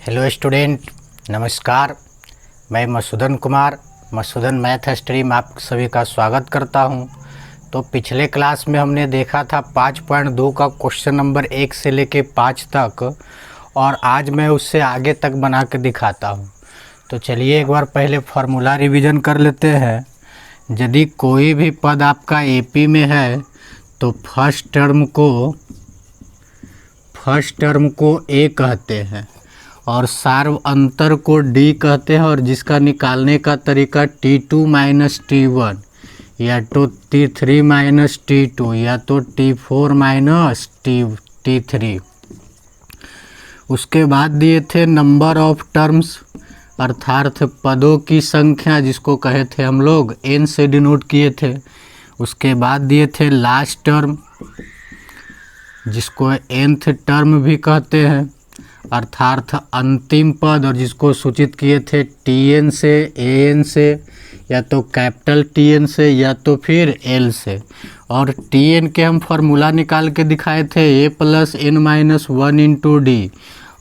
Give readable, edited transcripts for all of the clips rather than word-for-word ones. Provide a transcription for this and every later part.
Hello student, नमस्कार। मैं Madhusudan Kumar, Madhusudan math stream में आप सभी का स्वागत करता हूं। तो पिछले क्लास में हमने देखा था 5.2 का क्वेश्चन नंबर 1 से लेके 5 तक, और आज मैं उससे आगे तक बना के दिखाता हूं। तो चलिए एक बार पहले फार्मूला रिवीजन कर लेते हैं। यदि कोई भी पद आपका एपी में है तो फर्स्ट टर्म को ए कहते हैं और सार्व अंतर को डी कहते हैं, और जिसका निकालने का तरीका T2 माइनस T1 या तो T3 माइनस T2 या तो T4 माइनस T3। उसके बाद दिए थे नंबर ऑफ टर्म्स, अर्थात पदों की संख्या, जिसको कहे थे हम लोग n से डिनोट किए थे। उसके बाद दिए थे लास्ट टर्म, जिसको nth टर्म भी कहते हैं, अर्थात अंतिम पद, और जिसको सूचित किए थे Tn से, An से, या तो कैपिटल Tn से या तो फिर L से। और Tn के हम फार्मूला निकाल के दिखाए थे a plus n minus 1 into D,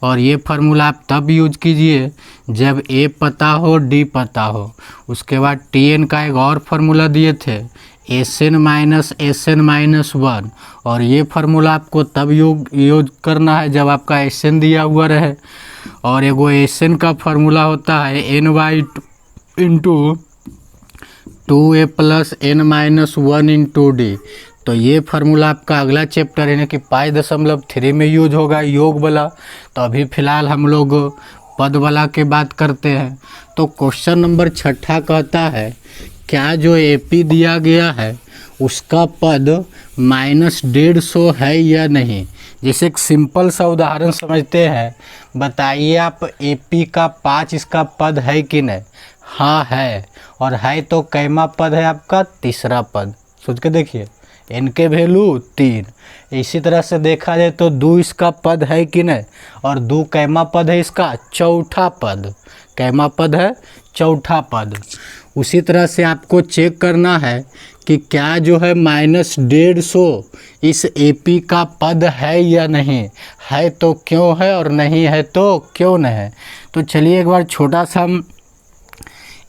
और ये फार्मूला आप तब यूज कीजिए जब a पता हो, d पता हो। उसके बाद Tn का एक और फार्मूला दिए थे Sn माइनस 1, और ये फार्मूला आपको तब यूज करना है जब आपका Sn दिया हुआ रहे। और एगो Sn का फार्मूला होता है ny into 2a plus n minus 1 into D. तो ये फार्मूला आपका अगला चैप्टर यानी कि 5.3 में यूज होगा, योग वाला। तो अभी फ़िलहाल हम लोग पद वाला के बात करते हैं। तो क्वेश्चन नंबर 6 कहता है, क्या जो एपी दिया गया है उसका पद -150 है या नहीं। जैसे एक सिंपल सा उदाहरण समझते हैं। बताइए आप, एपी का 5 इसका पद है कि नहीं। हाँ है, और है तो कैमा पद है आपका, तीसरा पद। सोच के देखिए, n के वैल्यू 3। इसी तरह से देखा जाए तो 2 इसका पद है कि नहीं, और 2 कैमा पद है इसका, चौथा पद। कैमा पद है, चौथा पद। उसी तरह से आपको चेक करना है कि क्या जो है -150 इस एपी का पद है या नहीं। है तो क्यों है, और नहीं है तो क्यों नहीं है। तो चलिए एक बार छोटा सा हम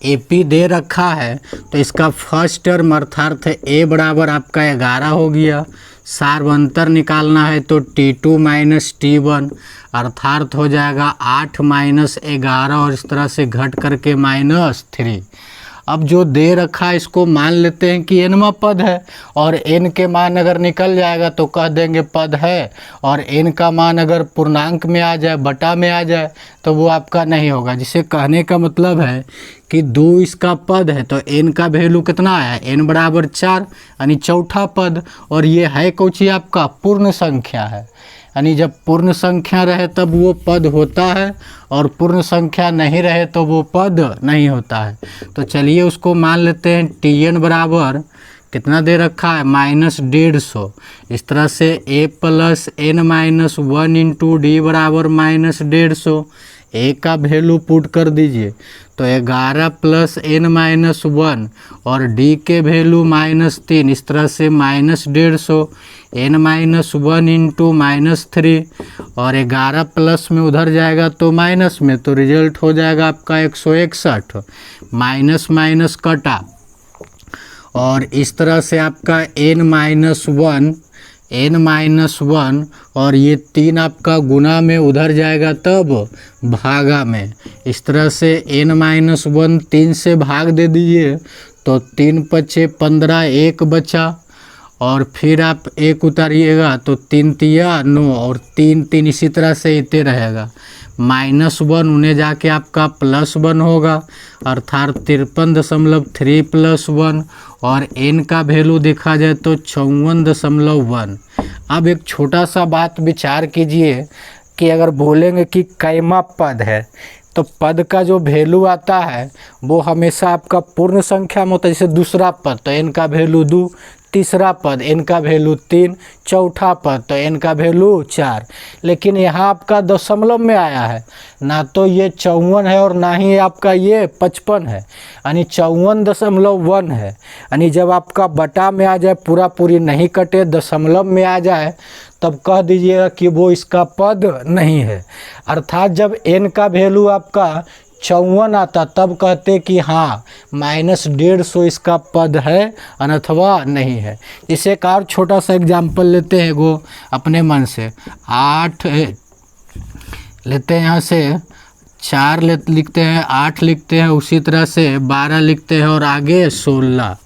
एपी दे रखा है, तो इसका फर्स्ट टर्म अर्थात a बराबर आपका 11 हो गया। सार्वंतर निकालना है तो T2 माइनस T1, अर्थात हो जाएगा 8 माइनस 11, और इस तरह से घट करके -3। अब जो दे रखा है इसको मान लेते हैं कि nवा पद है, और n के मान अगर निकल जाएगा तो कह देंगे पद है, और n का मान अगर पूर्णांक में आ जाए, बटा में आ जाए, तो वो आपका नहीं होगा। जिसे कहने का मतलब है कि 2 इसका पद है तो n का वैल्यू कितना है, n बराबर 4, यानी चौथा पद। और ये है कौची आपका, पूर्ण संख्या है, यानी जब पूर्ण संख्या रहे तब वो पद होता है, और पूर्ण संख्या नहीं रहे तो वो पद नहीं होता है। तो चलिए उसको मान लेते हैं Tn बराबर कितना दे रखा है, -150। इस तरह से a plus n minus 1 into D बराबर -150। a का वैल्यू पुट कर दीजिए तो 11 प्लस n माइनस 1, और d के वैल्यू -3। इस तरह से -150 n माइनस 1 इंटू -3, और 11 प्लस में उधर जाएगा तो माइनस में, तो रिजल्ट हो जाएगा आपका 161। माइनस माइनस कटा, और इस तरह से आपका n माइनस 1, और ये 3 आपका गुना में उधर जाएगा तब भागा में। इस तरह से n माइनस 1 3 से भाग दे दीजिए तो 3 पचे 15, 1 बचा, और फिर आप 1 उतारिएगा तो 3 तिया 9, और 3 3 इसी तरह से इतने रहेगा। -1 उन्हें जाके आपका +1 होगा, अर्थात 53.3 + 1, और n का वैल्यू देखा जाए तो 54.1। अब एक छोटा सा बात विचार कीजिए कि अगर बोलेंगे कि कैमा पद है, तो पद का जो वैल्यू आता है वो हमेशा आपका पूर्ण संख्या में होता है। जैसे दूसरा पद तो n का वैल्यू 2, तीसरा पद n का वैल्यू 3, चौथा पद तो n का वैल्यू 4। लेकिन यहाँ आपका दशमलव में आया है, ना तो ये 54 है और ना ही आपका ये 55 है, यानी 54.1 है। यानी जब आपका बटा में आ जाए, पूरा पूरी नहीं कटे, दशमलव में आ जाए, तब कह दीजिएगा कि वो इसका पद नहीं है। अर्थात जब n का वैल्यू आपका 54 आता तब कहते कि हाँ -150 इसका पद है अथवा नहीं है। इसे एक और छोटा सा एग्जाम्पल लेते हैं वो अपने मन से। 8 लेते हैं, यहाँ से 4 लिखते हैं, 8 लिखते हैं, उसी तरह से 12 लिखते हैं और आगे 16।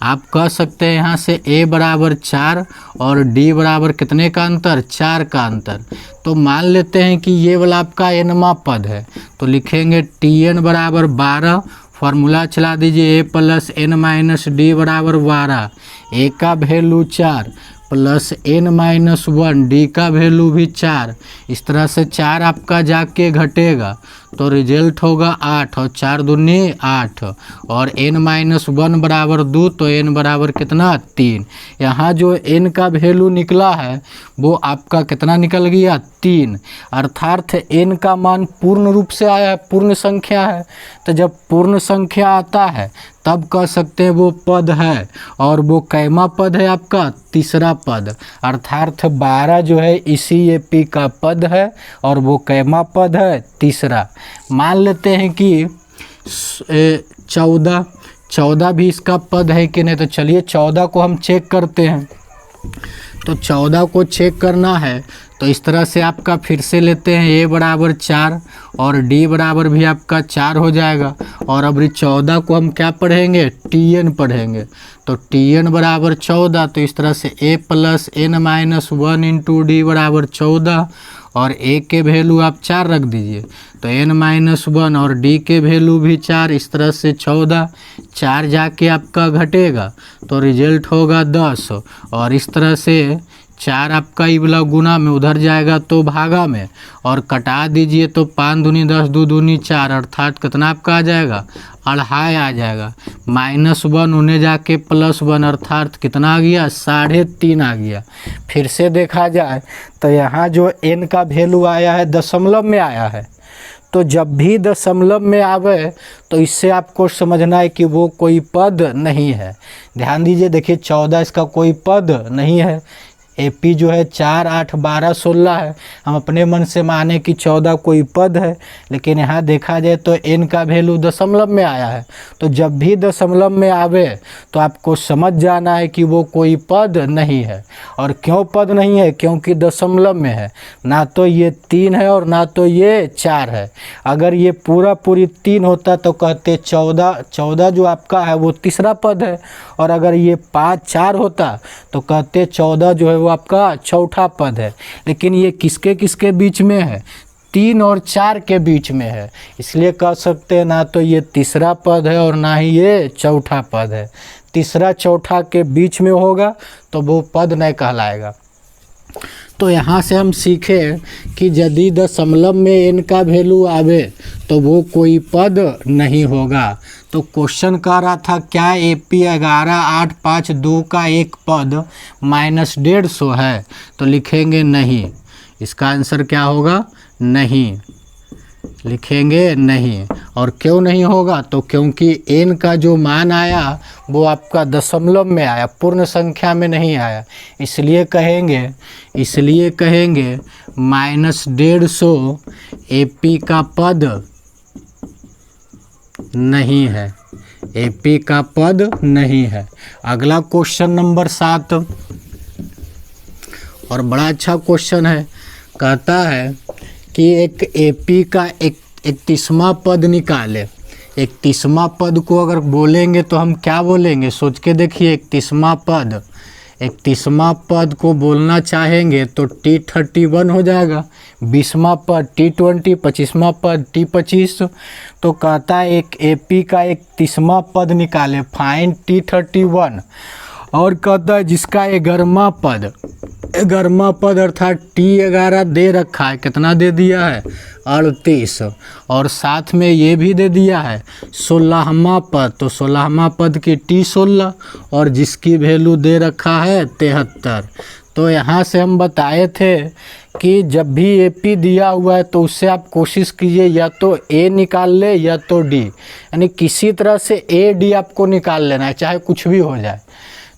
आप कह सकते हैं यहाँ से a बराबर 4 और d बराबर कितने का अंतर, 4 का अंतर। तो मान लेते हैं कि ये वाला आपका nवां पद है, तो लिखेंगे tn बराबर 12, फार्मूला चला दीजिए a plus n minus D बराबर 12, a का value 4 plus n minus 1, D का वैल्यू भी 4। इस तरह से 4 आपका जाके घटेगा तो रिजल्ट होगा 8 और 4 दूनी 8 और n माइनस 1 बराबर 2, तो n बराबर कितना 3। यहाँ जो n का वैल्यू निकला है वो आपका कितना निकल गया 3। अर्थात n का मान पूर्ण रूप से आया है, पूर्ण संख्या है। तो जब पूर्ण संख्या आता है तब कह सकते हैं वो पद है, और वो कैमा पद है आपका, तीसरा पद। अर्थात 12 जो है इसी AP का पद है और वो कैमा पद है, तीसरा। मान लेते हैं कि 14 भी इसका पद है कि नहीं, तो चलिए 14 को हम चेक करते हैं। तो 14 को चेक करना है तो इस तरह से आपका फिर से लेते हैं, a बराबर 4 और d बराबर भी आपका 4 हो जाएगा। और अब 14 को हम क्या पढ़ेंगे, tn पढ़ेंगे। तो tn बराबर 14, तो इस तरह से a plus n minus 1 into D बराबर 14 और a के वैल्यू आप 4 रख दीजिए, तो n माइनस 1 और d के वैल्यू भी 4। इस तरह से 14, 4 जाके आपका घटेगा तो रिजल्ट होगा 10। और इस तरह से 4 आपका ये वाला गुना में उधर जाएगा तो भागा में, और कटा दीजिए तो 5 दूनी 10, 2 दूनी 4, अर्थात कितना आपका आ जाएगा, अढ़ाई आ जाएगा। -1 उन्हें जाके +1, अर्थात कितना आ गया, 3.5 आ गया। फिर से देखा जाए तो यहाँ जो n का वैल्यू आया है दशमलव में आया है, तो जब भी दशमलव में आवे तो इससे आपको समझना है कि वो कोई पद नहीं है। ध्यान दीजिए, देखिए 14 इसका कोई पद नहीं है। AP जो है 4, 8, 12, 16 है। हम अपने मन से माने कि 14 कोई पद है, लेकिन यहाँ देखा जाए तो n का वैल्यू दशमलव में आया है। तो जब भी दशमलव में आवे तो आपको समझ जाना है कि वो कोई पद नहीं है। और क्यों पद नहीं है, क्योंकि दशमलव में है। ना तो ये 3 है और ना तो ये 4 है। अगर ये पूरी 3 होता तो कहते 14 जो आपका है वो तीसरा पद है, और अगर ये 5, 4 होता तो कहते 14 जो है वो आपका चौथा पद है। लेकिन ये किसके किसके बीच में है, 3 और 4 के बीच में है, इसलिए कह सकते हैं ना तो ये तीसरा पद है और ना ही ये चौथा पद है। तीसरा चौथा के बीच में होगा तो वो पद नहीं कहलाएगा। तो यहाँ से हम सीखे कि यदि दशमलव में n का वैल्यू आवे तो वो कोई पद नहीं होगा। तो क्वेश्चन कह रहा था क्या AP 11,852 का एक पद -150 है, तो लिखेंगे नहीं। इसका आंसर क्या होगा, नहीं लिखेंगे नहीं। और क्यों नहीं होगा, तो क्योंकि n का जो मान आया वो आपका दशमलव में आया, पूर्ण संख्या में नहीं आया। इसलिए कहेंगे -150 AP का पद नहीं है, AP का पद नहीं है। अगला क्वेश्चन नंबर 7, और बड़ा अच्छा क्वेश्चन है। कहता है कि एक AP का 31वां पद निकाले। 31वां पद को अगर बोलेंगे तो हम क्या बोलेंगे, सोच के देखिए। 31वां पद को बोलना चाहेंगे तो T31 हो जाएगा, 20वां पद T20, 25वां पद T25। तो कहता है एक AP का 31वां पद निकाले, फाइंड T31। और कहता है जिसका 11वां पद 11वां पद अर्थात T11 दे रखा है, कितना दे दिया है 38, और साथ में ये भी दे दिया है 16वां पद, तो 16वां पद की T16 और जिसकी वैल्यू दे रखा है 73। तो यहाँ से हम बताए थे कि जब भी AP दिया हुआ है तो उससे आप कोशिश कीजिए या तो A निकाल ले या तो D, यानी किसी तरह से AD आपको निकाल लेना है, चाहे कुछ भी हो जाए।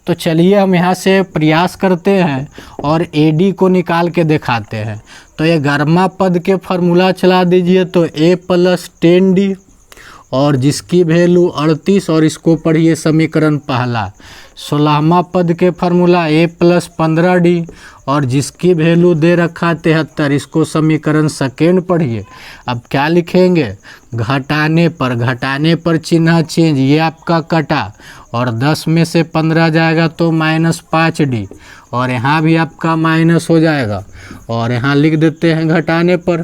तो चलिए हम यहाँ से प्रयास करते हैं और AD को निकाल के दिखाते हैं। तो ये 11वां पद के फार्मूला चला दीजिए, तो A + 10D और जिसकी वैल्यू 38, और इसको पढ़िए समीकरण पहला। 16वां पद के फार्मूला A + 15D और जिसकी वैल्यू दे रखा 73, इसको समीकरण सेकेंड पढ़िए। अब क्या लिखेंगे, घटाने पर चिन्ह चेंज, ये आपका कटा और 10 में से 15 जाएगा तो -5D, और यहाँ भी आपका माइनस हो जाएगा, और यहाँ लिख देते हैं घटाने पर।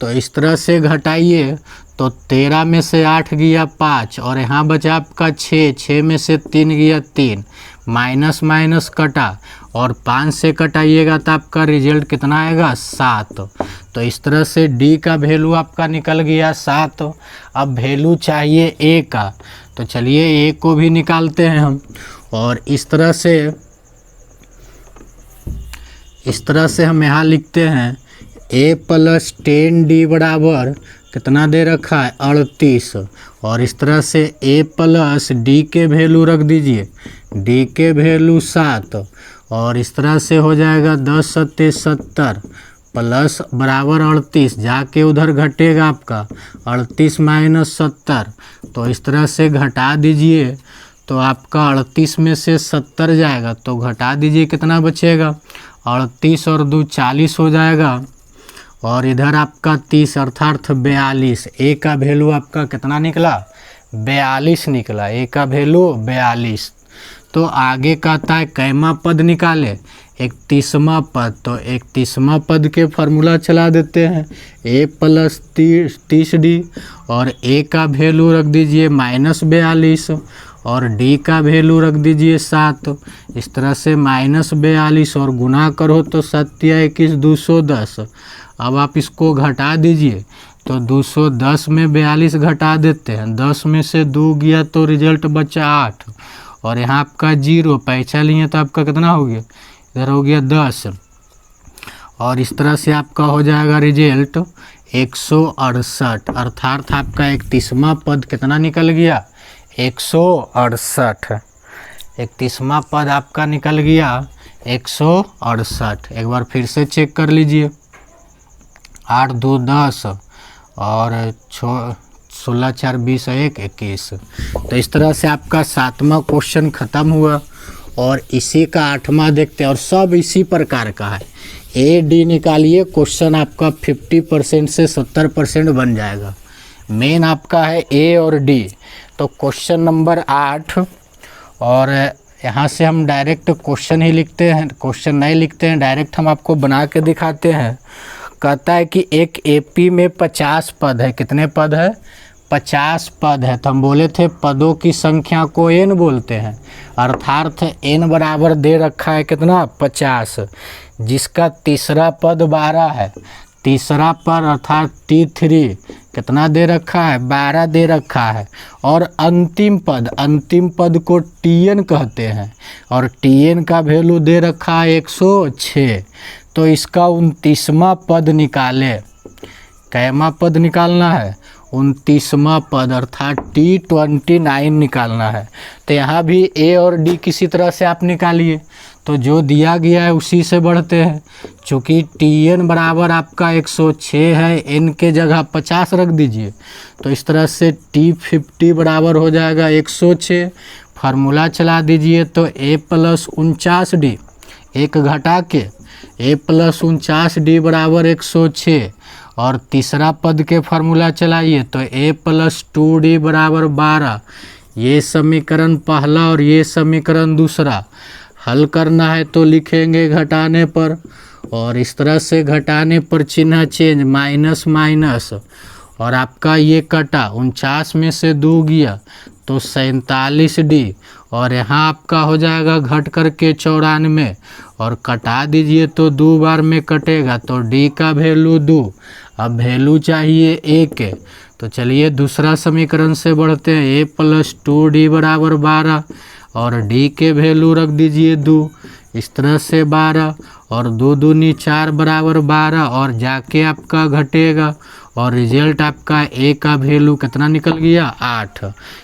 तो इस तरह से घटाइए, तो 13 में से 8 गया 5, और यहाँ बचा आपका 6 में से 3 गया 3, माइनस माइनस कटा, और 5 से कटाइएगा तो आपका रिजल्ट कितना आएगा 7। तो इस तरह से D का वैल्यू आपका निकल गया 7। अब वैल्यू चाहिए A का, तो चलिए A को भी निकालते हैं हम, और इस तरह से हम यहाँ लिखते हैं A + 10D बराबर कितना दे रखा है 38, और इस तरह से A + D के वैल्यू रख दीजिए, D के वैल्यू 7, और इस तरह से हो जाएगा 10 × 70 प्लस बराबर 38, जाके उधर घटेगा आपका 38 - 70, तो इस तरह से घटा दीजिए, तो आपका 38 में से 70 जाएगा, तो घटा दीजिए कितना बचेगा 38 और 2 40 हो जाएगा, और इधर आपका 30 अर्थात 42। A का वैल्यू आपका कितना निकला 42 निकला, A का वैल्यू 42। तो आगे कहता है कैमा पद निकाले 31वां पद, तो 31वां पद के फार्मूला चला देते हैं A + 30D और A का वैल्यू रख दीजिए -42 और D का वैल्यू रख दीजिए 7। इस तरह से -42 और गुना करो तो 7 × 21 210। अब आप इसको घटा दीजिए, तो 210 में 42 घटा देते हैं, 10 में से 2 गया तो रिजल्ट बचा 8, और यहाँ आपका 0 पैसा लिए तो आपका कितना हो गया, इधर हो गया 10, और इस तरह से आपका हो जाएगा रिजल्ट 168, अर्थात आपका 31वां पद कितना निकल गया 168। 31वां पद आपका निकल गया 168। एक बार फिर से चेक कर लीजिए, 8 × 2 = 10 और 16 × 4 = 20 1 21। तो इस तरह से आपका 7वां क्वेश्चन ख़त्म हुआ, और इसी का 8वां देखते हैं, और सब इसी प्रकार का है। AD निकालिए, क्वेश्चन आपका 50% से 70% बन जाएगा। मेन आपका है A और D। तो क्वेश्चन नंबर 8, और यहाँ से हम डायरेक्ट क्वेश्चन ही लिखते हैं, क्वेश्चन नहीं लिखते हैं, डायरेक्ट हम आपको बना के दिखाते हैं। कहता है कि एक AP में 50 पद है, कितने पद है 50 पद है, तो हम बोले थे पदों की संख्या को n बोलते हैं, अर्थात n बराबर दे रखा है कितना 50, जिसका तीसरा पद 12 है, तीसरा पद अर्थात T3 कितना दे रखा है 12 दे रखा है, और अंतिम पद को Tn कहते हैं, और Tn का वैल्यू दे रखा है 106। तो इसका 29वां पद निकाले, कैमा पद निकालना है 29वां पद अर्थात T29 निकालना है। तो यहाँ भी A और D किसी तरह से आप निकालिए, तो जो दिया गया है उसी से बढ़ते हैं। चूँकि Tn बराबर आपका 106 है, n के जगह 50 रख दीजिए, तो इस तरह से T50 बराबर हो जाएगा 106। फार्मूला चला दीजिए, तो A + 49D, एक घटा के A + 49D बराबर 106, और तीसरा पद के फार्मूला चलाइए, तो A + 2D बराबर 12। ये समीकरण पहला और ये समीकरण दूसरा। हल करना है तो लिखेंगे घटाने पर, और इस तरह से घटाने पर चिन्ह चेंज, माइनस माइनस, और आपका ये कटा 49 में से 2 गया तो 47D, और यहाँ आपका हो जाएगा घट करके 94 और कटा दीजिए तो 2 बार में कटेगा तो डी का वैल्यू 2। अब वैल्यू चाहिए ए के, तो चलिए दूसरा समीकरण से बढ़ते हैं। ए प्लस 2d बराबर 12 और डी के वैल्यू रख दीजिए 2, इस तरह से 12 और 2 दूनी 4 बराबर 12 और जाके आपका घटेगा और रिजल्ट आपका ए का वैल्यू कितना निकल गया 8।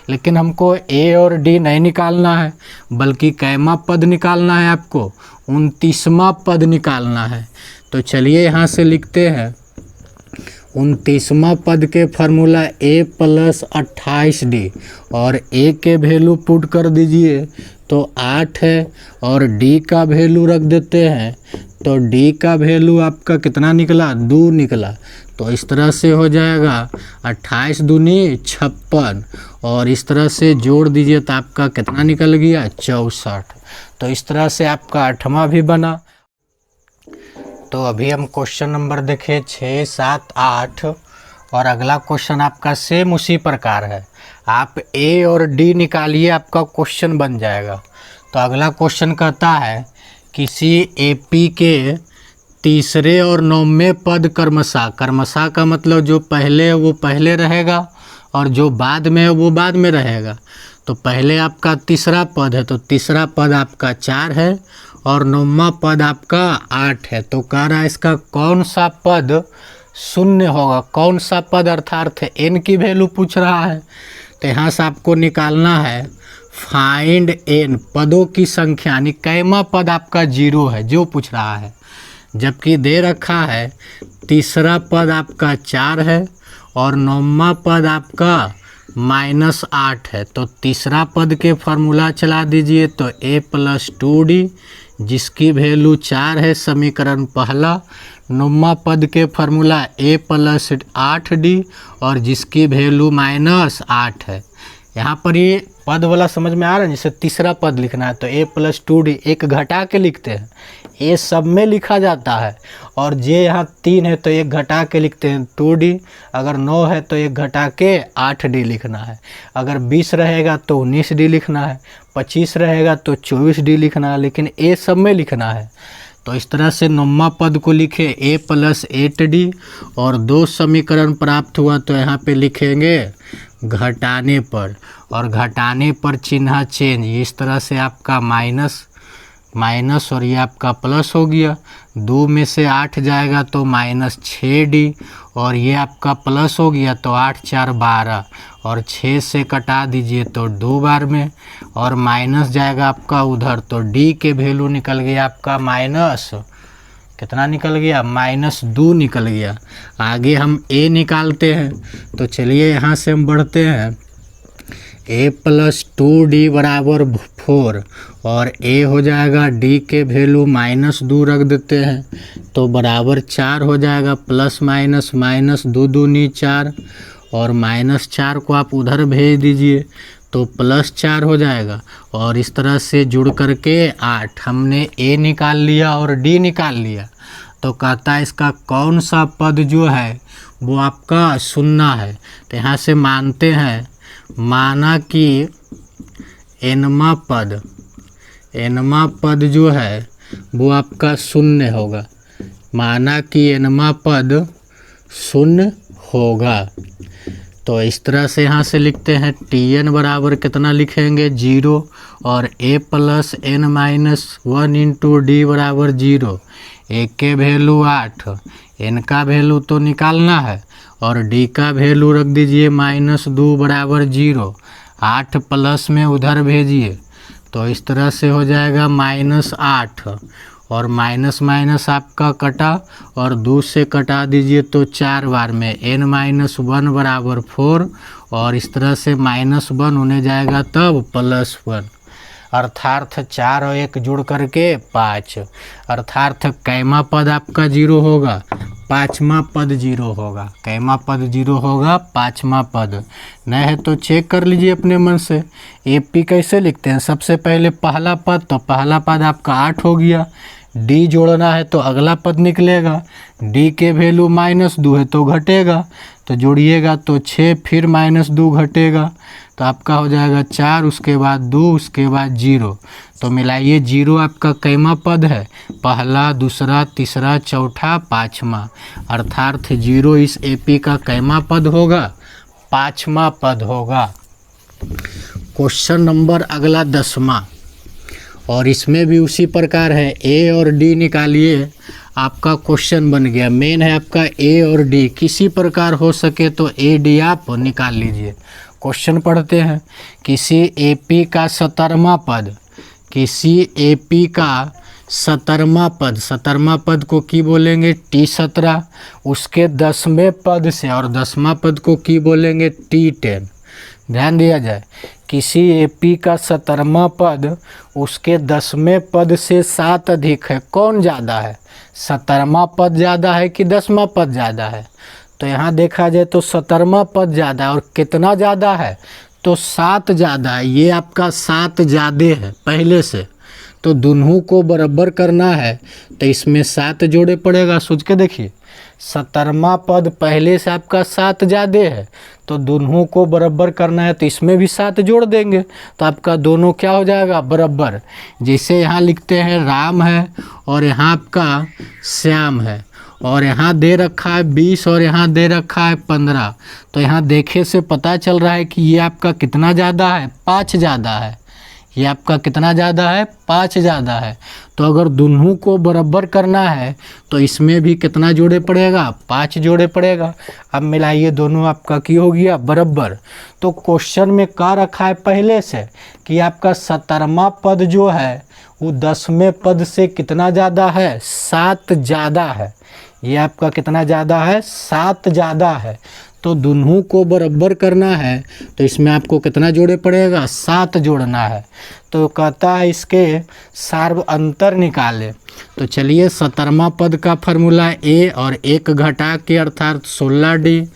लेकिन हमको ए और डी नहीं निकालना है बल्कि कैमा पद निकालना है, आपको 29वां पद निकालना है। तो चलिए यहाँ से लिखते हैं 29वां पद के फार्मूला ए प्लस 28d और ए के वैल्यू पुट कर दीजिए तो 8 है और डी का वैल्यू रख देते हैं तो डी का वैल्यू आपका कितना निकला 2 निकला। तो इस तरह से हो जाएगा 28 दूनी 56 और इस तरह से जोड़ दीजिए तो आपका कितना निकल गया 64। तो इस तरह से आपका 8वां भी बना। तो अभी हम क्वेश्चन नंबर देखें 6, 7, 8 और अगला क्वेश्चन आपका सेम उसी प्रकार है। आप ए और डी निकालिए, आपका क्वेश्चन बन जाएगा। तो अगला क्वेश्चन कहता है किसी एपी के तीसरे और 9वें पद क्रमशः, क्रमशः का मतलब जो पहले है वो पहले रहेगा और जो बाद में है वो बाद में रहेगा। तो पहले आपका तीसरा पद है तो तीसरा पद आपका 4 है और 9वां पद आपका 8 है। तो कह रहा है इसका कौन सा पद शून्य होगा, कौन सा पद अर्थात एन की वैल्यू पूछ रहा है। तो यहाँ से आपको निकालना है फाइंड एन, पदों की संख्या, यानी कैमा पद आपका 0 है जो पूछ रहा है, जबकि दे रखा है तीसरा पद आपका 4 है और 9वां पद आपका -8 है। तो तीसरा पद के फार्मूला चला दीजिए तो a प्लस 2d जिसकी वैल्यू 4 है, समीकरण पहला। 9वां पद के फार्मूला a प्लस 8d और जिसकी वैल्यू -8 है। यहाँ पर ये पद वाला समझ में आ रहा है, जैसे तीसरा पद लिखना है तो a प्लस 2d एक घटा के लिखते हैं, ए सब में लिखा जाता है और जे यहाँ 3 है तो एक घटा के लिखते हैं 2d, अगर 9 है तो एक घटा के 8d लिखना है, अगर 20 रहेगा तो 19d लिखना है, 25 रहेगा तो 24d लिखना है, लेकिन ए सब में लिखना है। तो इस तरह से 9वां पद को लिखे a प्लस 8d और 2 समीकरण प्राप्त हुआ तो यहाँ पे लिखेंगे घटाने पर, और घटाने पर चिन्ह चेंज, इस तरह से आपका माइनस और ये आपका प्लस हो गया। 2 में से 8 जाएगा तो -6d और ये आपका प्लस हो गया तो 8 4 12 और 6 से कटा दीजिए तो 2 बार में और माइनस जाएगा आपका उधर तो d के वैल्यू निकल गया आपका माइनस, कितना निकल गया -2 निकल गया। आगे हम a निकालते हैं तो चलिए यहाँ से हम बढ़ते हैं। a प्लस 2d बराबर 4 और a हो जाएगा d के वैल्यू -2 रख देते हैं तो बराबर 4 हो जाएगा, प्लस माइनस 2 दूनी 4 और -4 को आप उधर भेज दीजिए तो +4 हो जाएगा और इस तरह से जुड़ करके 8। हमने a निकाल लिया और d निकाल लिया। तो कहता है इसका कौन सा पद जो है वो आपका शून्य है। तो यहाँ से मानते हैं, माना कि एनवा पद जो है वो आपका शून्य होगा, माना कि एनवा पद शून्य होगा। तो इस तरह से यहाँ से लिखते हैं tn बराबर कितना लिखेंगे 0 और a plus n minus 1 into D बराबर 0। a के वैल्यू 8, n का वैल्यू तो निकालना है और d का वैल्यू रख दीजिए -2 बराबर 0। 8 प्लस में उधर भेजिए तो इस तरह से हो जाएगा -8 और माइनस आपका कटा और 2 से कटा दीजिए तो 4 बार में n-1 बराबर 4 और इस तरह से -1 होने जाएगा तब +1, अर्थात 4 और 1 जुड़ करके 5, अर्थात कैमा पद आपका 0 होगा, 5वां पद 0 होगा। कैमा पद 0 होगा, 5वां पद। नहीं है तो चेक कर लीजिए अपने मन से। एपी कैसे लिखते हैं, सबसे पहले पहला पद, तो पहला पद आपका 8 हो गया, डी जोड़ना है तो अगला पद निकलेगा, डी के वैल्यू -2 है तो घटेगा, तो जोड़िएगा तो 6 फिर -2 घटेगा तो आपका हो जाएगा 4, उसके बाद 2, उसके बाद 0। तो मिलाइए 0 आपका कैमा पद है, पहला, दूसरा, तीसरा, चौथा, पाँचवा, अर्थात 0 इस AP का कैमा पद होगा, पाँचवा पद होगा। क्वेश्चन नंबर अगला 10वां, और इसमें भी उसी प्रकार है, A और D निकालिए। आपका क्वेश्चन बन गया, मेन है आपका A और D, किसी प्रकार हो सके तो A D आप निकाल लीजिए। क्वेश्चन पढ़ते हैं, किसी AP का 17वां पद, किसी AP का 17वां पद, 17वां पद को की बोलेंगे T17, उसके 10वें पद से, और 10वां पद को की बोलेंगे T10। ध्यान दिया जाए, किसी AP का 17वां पद उसके 10वें पद से 7 अधिक है, कौन ज़्यादा है, 17वां पद ज़्यादा है कि 10वां पद ज़्यादा है? तो यहाँ देखा जाए तो 17वां पद ज़्यादा है, और कितना ज़्यादा है, तो 7 ज़्यादा है। ये आपका 7 ज़्यादा है पहले से, तो दोनों को बराबर करना है तो इसमें 7 जोड़े पड़ेगा। सोच के देखिए, 17वां पद पहले से आपका 7 ज़्यादा है, तो दोनों को बराबर करना है तो इसमें भी 7 जोड़ देंगे, तो आपका दोनों क्या हो जाएगा, बराबर। जैसे यहाँ लिखते हैं राम है और यहाँ आपका श्याम है, और यहाँ दे रखा है 20 और यहाँ दे रखा है 15, तो यहाँ देखे से पता चल रहा है कि ये आपका कितना ज़्यादा है, 5 ज़्यादा है। ये आपका कितना ज़्यादा है, 5 ज़्यादा है। तो अगर दोनों को बराबर करना है तो इसमें भी कितना जोड़े पड़ेगा, 5 जोड़े पड़ेगा। अब मिलाइए दोनों, आपका की हो गया बराबर। तो क्वेश्चन में क्या रखा है पहले से कि आपका 17वां पद जो है वो 10वें पद से कितना ज़्यादा है, 7 ज़्यादा है। ये आपका कितना ज़्यादा है, 7 ज़्यादा है। तो दोनों को बराबर करना है तो इसमें आपको कितना जोड़े पड़ेगा, 7 जोड़ना है। तो कहता है इसके सार्व अंतर निकाले। तो चलिए 17वां पद का फार्मूला A और 1 घटा के अर्थात 16D।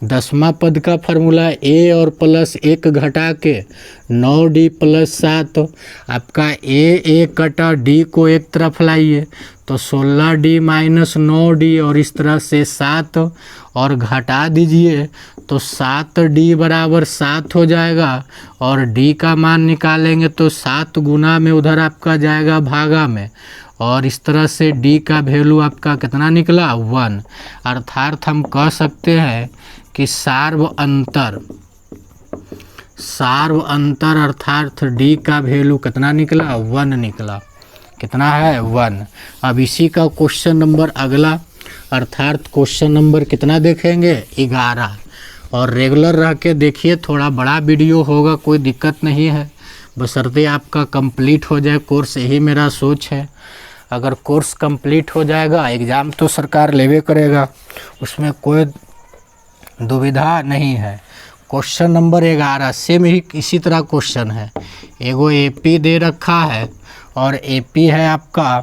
10वां पद का फार्मूला A और प्लस 1 घटा के 9D प्लस 7। आपका A कटा D को एक तरफ लाइए तो 16D माइनस 9D और इस तरह से 7 और घटा दीजिए तो 7D बराबर 7 हो जाएगा, और D का मान निकालेंगे तो 7 गुना में उधर आपका जाएगा भागा में, और इस तरह से D का वैल्यू आपका कितना निकला, 1। अर्थात हम कह सकते हैं कि सार्व अंतर अर्थात D का वैल्यू कितना निकला, 1 निकला। कितना है, 1। अब इसी का क्वेश्चन नंबर अगला, अर्थात क्वेश्चन नंबर कितना देखेंगे, 11। और रेगुलर रह के देखिए, थोड़ा बड़ा वीडियो होगा, कोई दिक्कत नहीं है, बशर्ते आपका कंप्लीट हो जाए कोर्स, यही मेरा सोच है। अगर कोर्स कंप्लीट हो जाएगा, एग्ज़ाम तो सरकार लेवे करेगा, उसमें कोई दुविधा नहीं है। क्वेश्चन नंबर 11 सेम ही इसी तरह क्वेश्चन है। एगो AP दे रखा है और AP है आपका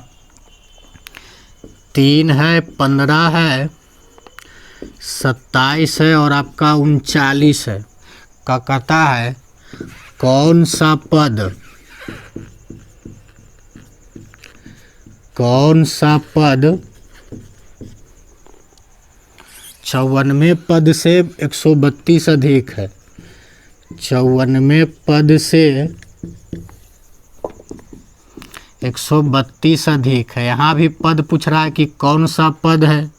3 है, 15 है, 27 है और आपका 39 है। का कहता है कौन सा पद 54वें पद से 132 अधिक है। 54वें पद से 132 अधिक है। यहाँ भी पद पूछ रहा है कि कौन सा पद है,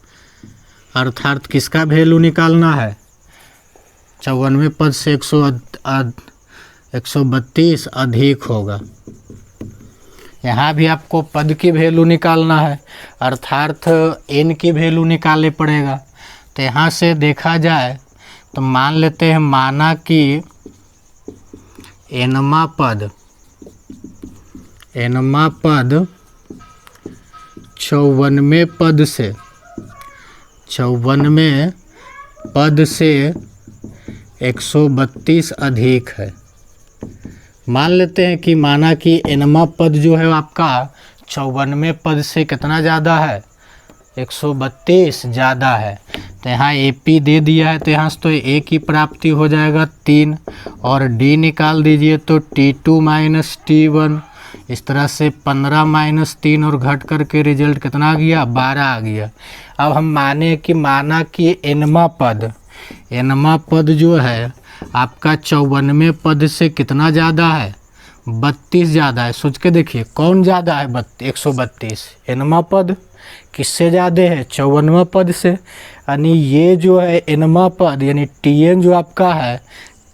अर्थात किसका वैल्यू निकालना है। 54वें पद से 132 अधिक होगा। यहाँ भी आपको पद की वैल्यू निकालना है, अर्थात n की वैल्यू निकालनी पड़ेगा। तो यहाँ से देखा जाए तो मान लेते हैं, माना कि nवां पद 54वें पद से 132 अधिक है। मान लेते हैं कि माना कि nवां पद जो है आपका 54वें पद से कितना ज़्यादा है, 132 ज़्यादा है। तो यहाँ AP दे दिया है, तो यहाँ से तो A की प्राप्ति हो जाएगा 3, और D निकाल दीजिए तो T2 माइनस T1। इस तरह से 15 माइनस 3 और घट करके रिजल्ट कितना आ गया, 12 आ गया। अब हम माना कि nवां पद जो है आपका 54वें पद से कितना ज़्यादा है, 32 ज़्यादा है। सोच के देखिए कौन ज़्यादा है, 132 एनवा पद किससे ज़्यादा है, 54वां पद से। यानी ये जो है एनवा पद यानी Tn जो आपका है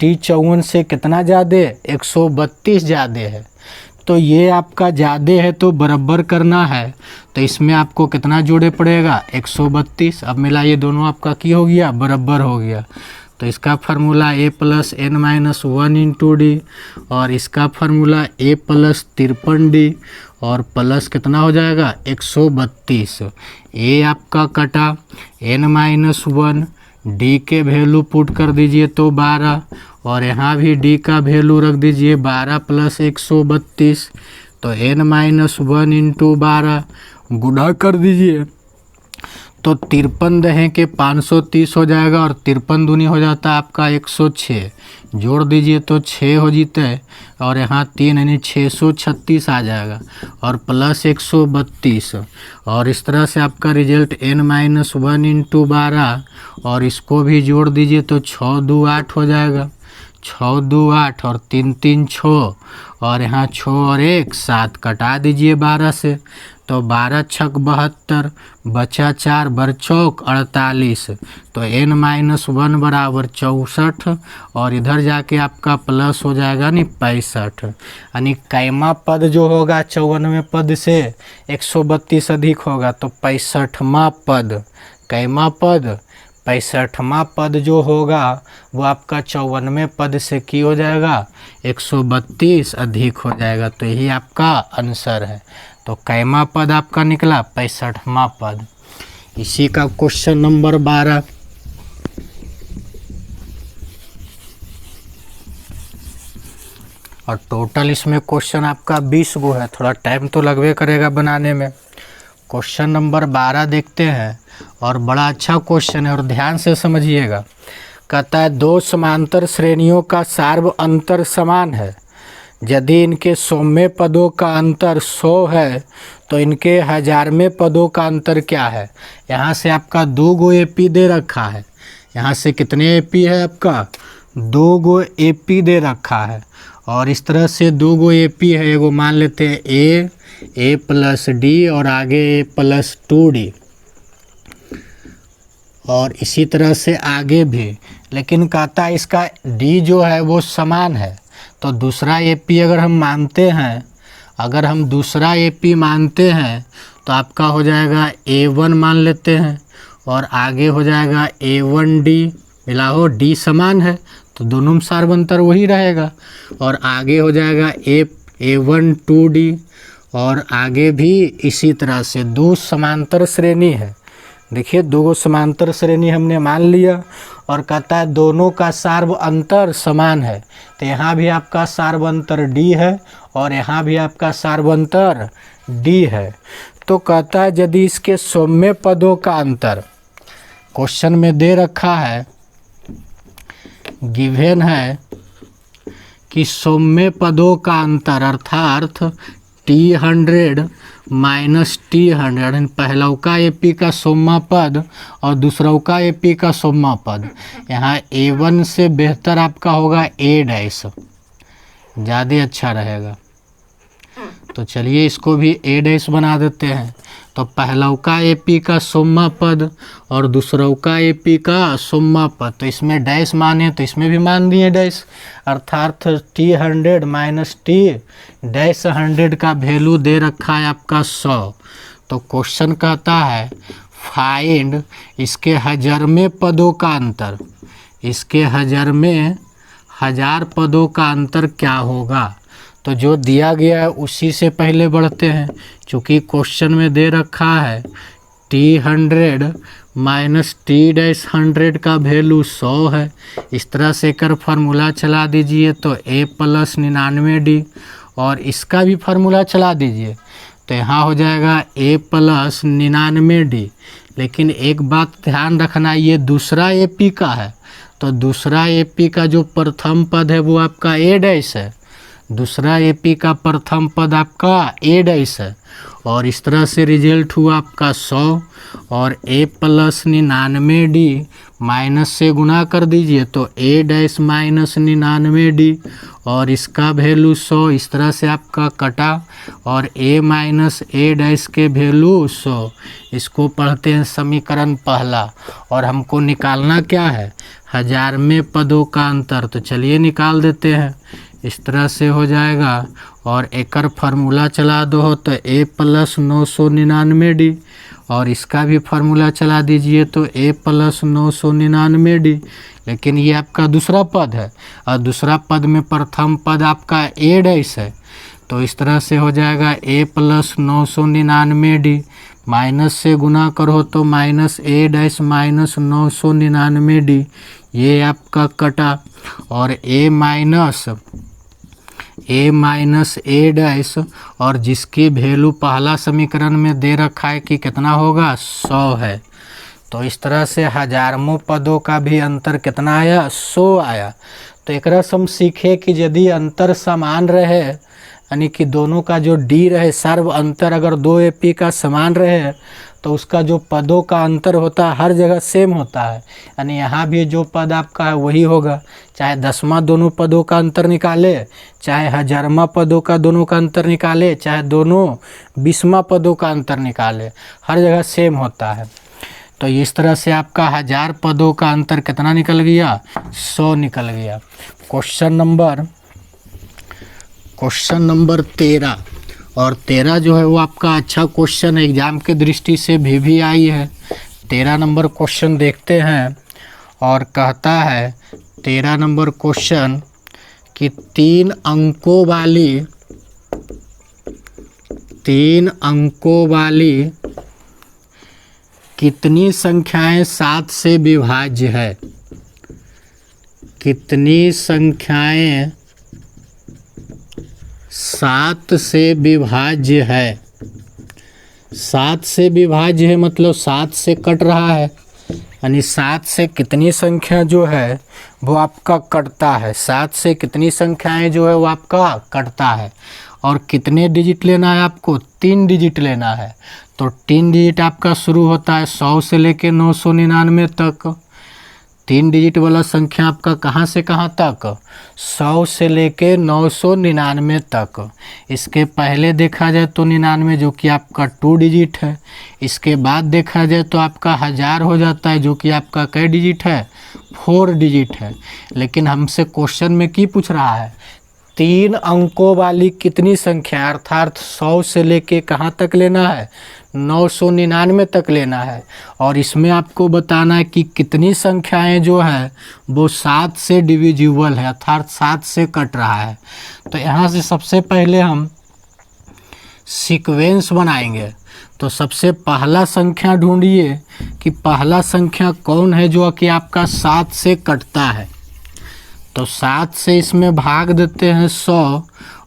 T54 से कितना ज़्यादा है, 132 ज़्यादा है। तो ये आपका ज़्यादा है तो बराबर करना है, तो इसमें आपको कितना जोड़े पड़ेगा, 132। अब मिला ये दोनों आपका क्या हो गया, बराबर हो गया। तो इसका फार्मूला a + n - 1 × d और इसका फार्मूला a + 53d और प्लस कितना हो जाएगा, 132। a आपका कटा, n - 1, d के वैल्यू पुट कर दीजिए तो 12 और यहाँ भी d का वैल्यू रख दीजिए 12 + 132। तो n - 1 × 12 गुणा कर दीजिए तो 53 दहें के 530 हो जाएगा और 53 दूनी हो जाता है आपका 106। जोड़ दीजिए तो 6 हो जीते और यहाँ 3 यानी 636 आ जाएगा और प्लस 132 और इस तरह से आपका रिजल्ट n - 1 × 12 और इसको भी जोड़ दीजिए तो 6 × 2 = 8 हो जाएगा। 6 × 2 = 8 और 3 × 3 = 6 और यहाँ 6 और 1 7 कटा दीजिए 12 से तो 12 × 6 = 72 बचा 4 बर चौक 48। तो n - 1 = 64 और इधर जाके आपका प्लस हो जाएगा नहीं 65। यानी कैमा पद जो होगा 54वें पद से 132 अधिक होगा तो 65वां पद, कैमा पद 65वां पद जो होगा वो आपका 54वें पद से की हो जाएगा 132 अधिक हो जाएगा। तो यही आपका आंसर है। तो कैमा पद आपका निकला 65वां पद। इसी का क्वेश्चन नंबर 12 और टोटल इसमें क्वेश्चन आपका 20 गो है, थोड़ा टाइम तो लगवे करेगा बनाने में। क्वेश्चन नंबर 12 देखते हैं और बड़ा अच्छा क्वेश्चन है और ध्यान से समझिएगा। कहता है दो समांतर श्रेणियों का सार्व अंतर समान है, यदि इनके 100वें पदों का अंतर 100 है तो इनके 1000वें पदों का अंतर क्या है। यहाँ से आपका 2 गो AP दे रखा है, यहाँ से कितने AP है आपका, 2 गो AP दे रखा है और इस तरह से 2 गो AP है। एगो मान लेते हैं A + D और आगे A + 2D और इसी तरह से आगे भी, लेकिन कहता है इसका D जो है वो समान है। तो दूसरा AP अगर हम मानते हैं, अगर हम दूसरा AP मानते हैं तो आपका हो जाएगा A1 मान लेते हैं और आगे हो जाएगा A1D, मिला हो D समान है तो दोनों में सार्व अंतर वही रहेगा और आगे हो जाएगा A1 2D और आगे भी इसी तरह से 2 समांतर श्रेणी है। देखिए 2 समांतर श्रेणी हमने मान लिया और कहता है दोनों का सार्व अंतर समान है। तो यहाँ भी आपका सार्व अंतर D है और यहाँ भी आपका सार्व अंतर D है। तो कहता है यदि इसके 100वें पदों का अंतर क्वेश्चन में दे रखा है, गिवन है कि 100वें पदों का अंतर अर्थात T100 - T100 पहला का AP का 100वां पद और दूसरा का AP का 100वां पद। यहाँ A1 से बेहतर आपका होगा A', ज़्यादा अच्छा रहेगा। तो चलिए इसको भी A' बना देते हैं। तो पहला का AP का 100वां पद और दूसरा का AP का 100वां पद, तो इसमें डैश माने तो इसमें भी मान दिए डैश, अर्थात T100 - T'100 का वैल्यू दे रखा है आपका 100। तो क्वेश्चन कहता है फाइंड इसके 1000वें पदों का अंतर, इसके 1000 पदों का अंतर क्या होगा। तो जो दिया गया है उसी से पहले बढ़ते हैं, क्योंकि क्वेश्चन में दे रखा है T100 - T'100 का वैल्यू 100 है। इस तरह से कर फार्मूला चला दीजिए तो A + 99D और इसका भी फार्मूला चला दीजिए तो यहाँ हो जाएगा A + 99D। लेकिन एक बात ध्यान रखना, ये दूसरा AP का है तो दूसरा AP का जो प्रथम पद है वो आपका A' है, दूसरा AP का प्रथम पद आपका A' है और इस तरह से रिजल्ट हुआ आपका 100 और a प्लस 99d माइनस से गुना कर दीजिए तो a डैश माइनस 99d और इसका वैल्यू 100 इस तरह से आपका कटा और a माइनस a डैश के वैल्यू 100। इसको पढ़ते हैं समीकरण पहला और हमको निकालना क्या है, 1000 में पदों का अंतर। तो चलिए निकाल देते हैं। इस तरह से हो जाएगा और एकर फार्मूला चला दो तो a प्लस 999d और इसका भी फार्मूला चला दीजिए तो a प्लस 999d। लेकिन ये आपका दूसरा पद है और दूसरा पद में प्रथम पद आपका a डैश है, तो इस तरह से हो जाएगा a प्लस 999d माइनस से गुना करो तो minus a dash minus 999d, ये आपका कटा और a माइनस a डैश और जिसकी वैल्यू पहला समीकरण में दे रखा है कि कितना होगा 100 है। तो इस तरह से हजारों पदों का भी अंतर कितना आया 100 आया। तो एक से हम सीखे कि यदि अंतर समान रहे यानी कि दोनों का जो डी रहे सर्व अंतर अगर 2 AP का समान रहे तो उसका जो पदों का अंतर होता है हर जगह सेम होता है, यानी यहाँ भी जो पद आपका है वही होगा, चाहे 10वां दोनों पदों का अंतर निकाले, चाहे 1000वां पदों का दोनों का अंतर निकाले, चाहे दोनों 20वां पदों का अंतर निकाले, हर जगह सेम होता है। तो इस तरह से आपका 1000 पदों का अंतर कितना निकल गया 100 निकल गया। क्वेश्चन नंबर 13 और 13 जो है वो आपका अच्छा क्वेश्चन है, एग्जाम के दृष्टि से भी आई है। 13 नंबर क्वेश्चन देखते हैं और कहता है 13 नंबर क्वेश्चन कि 3 अंकों वाली कितनी संख्याएं 7 से विभाज्य है, कितनी संख्याएं 7 से विभाज्य है। 7 से विभाज्य है मतलब 7 से कट रहा है, यानी 7 से कितनी संख्या जो है वो आपका कटता है, 7 से कितनी संख्याएं जो है वो आपका कटता है। और कितने डिजिट लेना है आपको 3 डिजिट लेना है। तो 3 डिजिट आपका शुरू होता है 100 से लेके 999 तक। 3 डिजिट वाला संख्या आपका कहाँ से कहाँ तक 100 से लेके 999 तक। इसके पहले देखा जाए तो 99 जो कि आपका 2 डिजिट है, इसके बाद देखा जाए तो आपका 1000 हो जाता है जो कि आपका कई डिजिट है 4 डिजिट है। लेकिन हमसे क्वेश्चन में की पूछ रहा है 3 अंकों वाली कितनी संख्या, अर्थात 100 से लेके कहाँ तक लेना है 999 तक लेना है। और इसमें आपको बताना है कि कितनी संख्याएं जो है वो 7 से डिविजिबल है, अर्थात 7 से कट रहा है। तो यहाँ से सबसे पहले हम सीक्वेंस बनाएंगे। तो सबसे पहला संख्या ढूंढिए कि पहला संख्या कौन है जो कि आपका 7 से कटता है। तो 7 से इसमें भाग देते हैं 100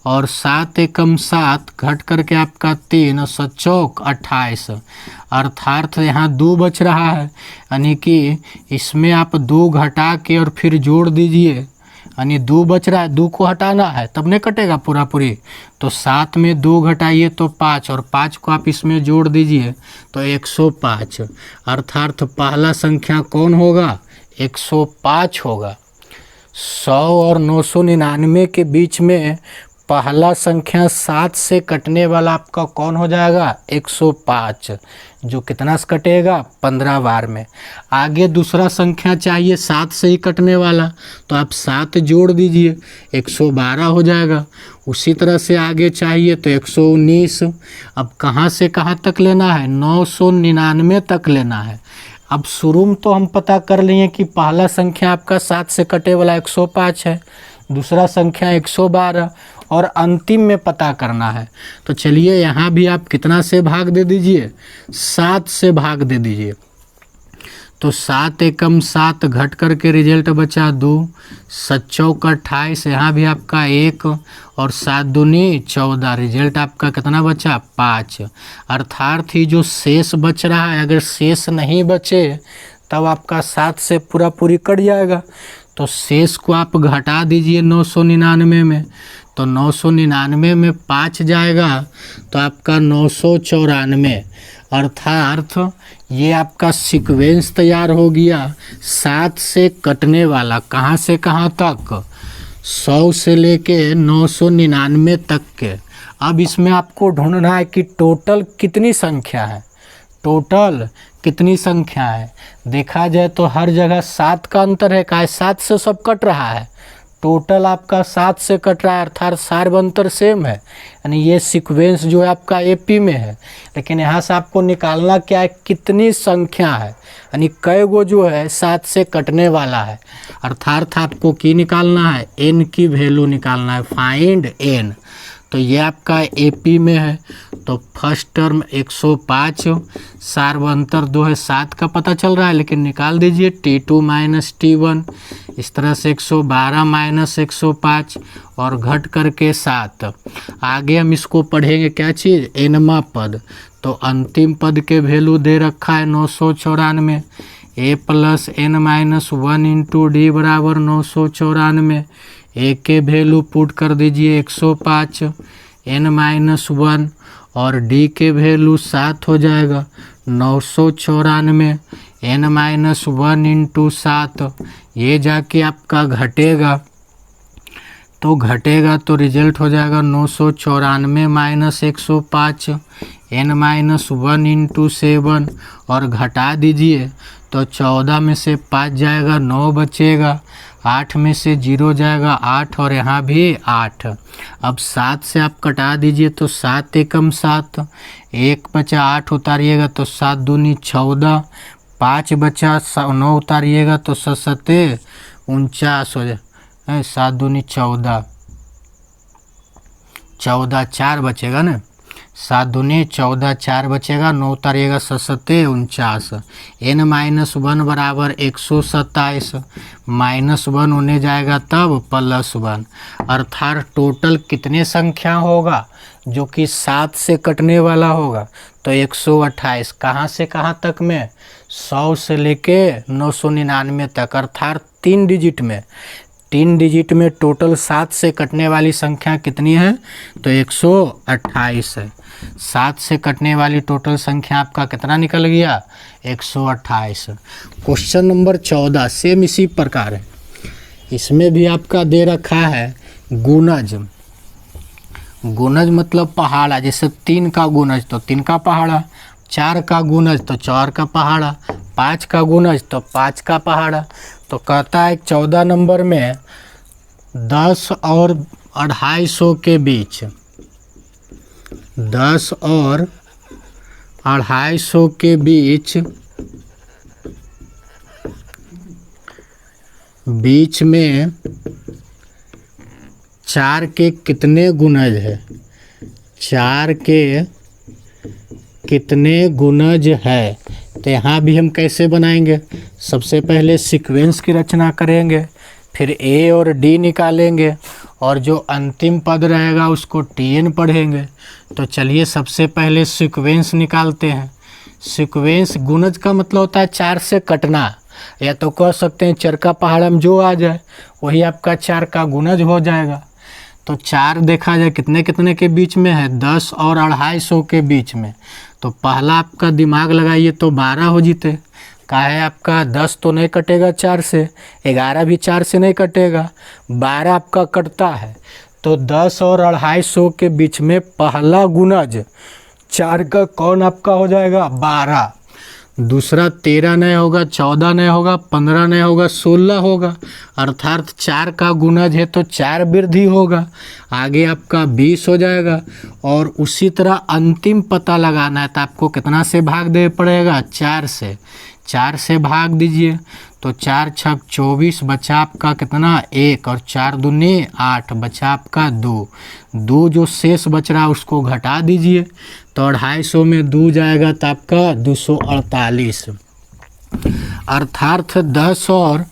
और 7 एकम 7 घट करके आपका 3 और 7 चौक 28, अर्थात यहाँ 2 बच रहा है, यानी कि इसमें आप 2 घटा के और फिर जोड़ दीजिए, यानी 2 बच रहा है, 2 को हटाना है तब नहीं कटेगा पूरी। तो 7 में 2 घटाइए तो 5 और 5 को आप इसमें जोड़ दीजिए तो 105, अर्थात पहला संख्या कौन होगा 105 होगा। 100 और 999 के बीच में पहला संख्या 7 से कटने वाला आपका कौन हो जाएगा 105, जो कितना से कटेगा 15 बार में। आगे दूसरा संख्या चाहिए 7 से ही कटने वाला, तो आप 7 जोड़ दीजिए 112 हो जाएगा। उसी तरह से आगे चाहिए तो 119। अब कहाँ से कहाँ तक लेना है 999 तक लेना है। अब शुरू में तो हम पता कर लिए कि पहला संख्या आपका 7 से कटे वाला 105 है, दूसरा संख्या 112 और अंतिम में पता करना है। तो चलिए यहाँ भी आप कितना से भाग दे दीजिए 7 से भाग दे दीजिए। तो 7 एकम 7 घट करके रिजल्ट बचा 2, 7 चौक 28, यहाँ भी आपका 1 और 7 दूनी 14, रिजल्ट आपका कितना बचा 5। अर्थात ही जो शेष बच रहा है, अगर शेष नहीं बचे तब आपका 7 से पूरी कट जाएगा। तो शेष को आप घटा दीजिए 999 में, तो 999 में 5 जाएगा तो आपका 994, अर्थात ये आपका सीक्वेंस तैयार हो गया 7 से कटने वाला। कहाँ से कहाँ तक? 100 से लेके 999 तक के। अब इसमें आपको ढूंढना है कि टोटल कितनी संख्या है, टोटल कितनी संख्या है। देखा जाए तो हर जगह 7 का अंतर है, का 7 से सब कट रहा है, टोटल आपका 7 से कट रहा है, अर्थात सार्व अंतर सेम है, यानी ये सीक्वेंस जो है आपका एपी में है। लेकिन यहाँ से आपको निकालना क्या है, कितनी संख्या है, यानी कई गो जो है 7 से कटने वाला है, अर्थात आपको की निकालना है, एन की वैल्यू निकालना है, फाइंड एन। तो ये आपका एपी में है, तो फर्स्ट टर्म 105, सार्वंतर 2 है, 7 का पता चल रहा है लेकिन निकाल दीजिए, T2 माइनस T1, इस तरह से 112 माइनस 105 और घट करके 7। आगे हम इसको पढ़ेंगे क्या चीज़, एनवा पद। तो अंतिम पद के वैल्यू दे रखा है 994, A plus N minus 1 into D बराबर 994। ए के वैल्यू पुट कर दीजिए 105, एन माइनस 1 और डी के वैल्यू 7 हो जाएगा 994, एन माइनस 1 इंटू 7, ये जाके आपका घटेगा, तो घटेगा तो रिजल्ट हो जाएगा 994 माइनस 105, एन माइनस 1 इंटू 7 और घटा दीजिए तो 14 में से 5 जाएगा 9 बचेगा, 8 में से 0 जाएगा 8 और यहाँ भी 8। अब 7 से आप कटा दीजिए तो 7 एकम 7, 1 बचा 8 उतारिएगा तो 7 दूनी 14, 5 बचा 9 उतारिएगा तो 7 सते 49 हो जाए, 7 दूनी 14, 14 4 बचेगा ना, 7 दूनी 14 4 बचेगा, 9 उतारिएगा 7 सते 49, एन माइनस 1 बराबर 127, माइनस 1 होने जाएगा तब प्लस 1, अर्थात टोटल कितने संख्या होगा जो कि 7 से कटने वाला होगा, तो 128। कहाँ से कहाँ तक में, 100 से लेके 999 तक, अर्थात 3 डिजिट में टोटल 7 से कटने वाली संख्या कितनी है, तो 128 है। 7 से कटने वाली टोटल संख्या आपका कितना निकल गया, 128। क्वेश्चन नंबर 14 सेम इसी प्रकार है, इसमें भी आपका दे रखा है गुणज। गुणज मतलब पहाड़ा, जैसे 3 का गुणज तो 3 का पहाड़ा, 4 का गुणज तो 4 का पहाड़ा, 5 का गुणज तो 5 का पहाड़ा। तो कहता है 14 नंबर में 10 और 250 के बीच, 10 और 250 के बीच में 4 के कितने गुणज है, 4 के कितने गुणज है। तो यहाँ भी हम कैसे बनाएंगे, सबसे पहले सीक्वेंस की रचना करेंगे, फिर ए और डी निकालेंगे और जो अंतिम पद रहेगा उसको टीएन पढ़ेंगे। तो चलिए सबसे पहले सीक्वेंस निकालते हैं। सीक्वेंस गुणज का मतलब होता है 4 से कटना, या तो कह सकते हैं चर का पहाड़ा में जो आ जाए वही आपका 4 का गुणज हो जाएगा। तो 4 देखा जाए कितने कितने के बीच में है, 10 और 250 के बीच में। तो पहला आपका दिमाग लगाइए तो 12 हो जीते, का है आपका 10 तो नहीं कटेगा 4 से, 11 भी 4 से नहीं कटेगा, 12 आपका कटता है। तो 10 और 250 के बीच में पहला गुणज 4 का कौन आपका हो जाएगा, 12। दूसरा 13 नहीं होगा, 14 नहीं होगा, 15 नहीं होगा, 16 होगा, अर्थात 4 का गुणज है तो 4 वृद्धि होगा, आगे आपका 20 हो जाएगा। और उसी तरह अंतिम पता लगाना है तो आपको कितना से भाग दे पड़ेगा, 4 से भाग दीजिए तो 4 छक 24, बचा आपका कितना 1 और 4 दूनी 8, बचा आपका 2 जो शेष बच रहा है उसको घटा दीजिए तो 250 में 2 जाएगा तो आपका 248, अर्थात 10 और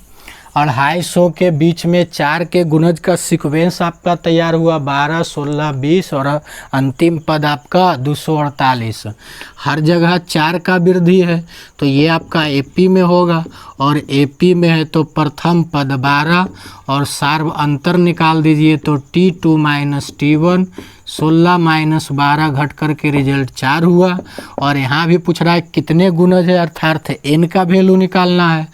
250 के बीच में 4 के गुणज का सीक्वेंस आपका तैयार हुआ 12, 16, 20 और अंतिम पद आपका 248। हर जगह 4 का वृद्धि है तो ये आपका एपी में होगा और एपी में है तो प्रथम पद 12 और सार्व अंतर निकाल दीजिए तो T2 माइनस T1, 16 माइनस 12 घट करके रिजल्ट 4 हुआ। और यहाँ भी पूछ रहा है कितने गुणज है अर्थात n का वैल्यू निकालना है।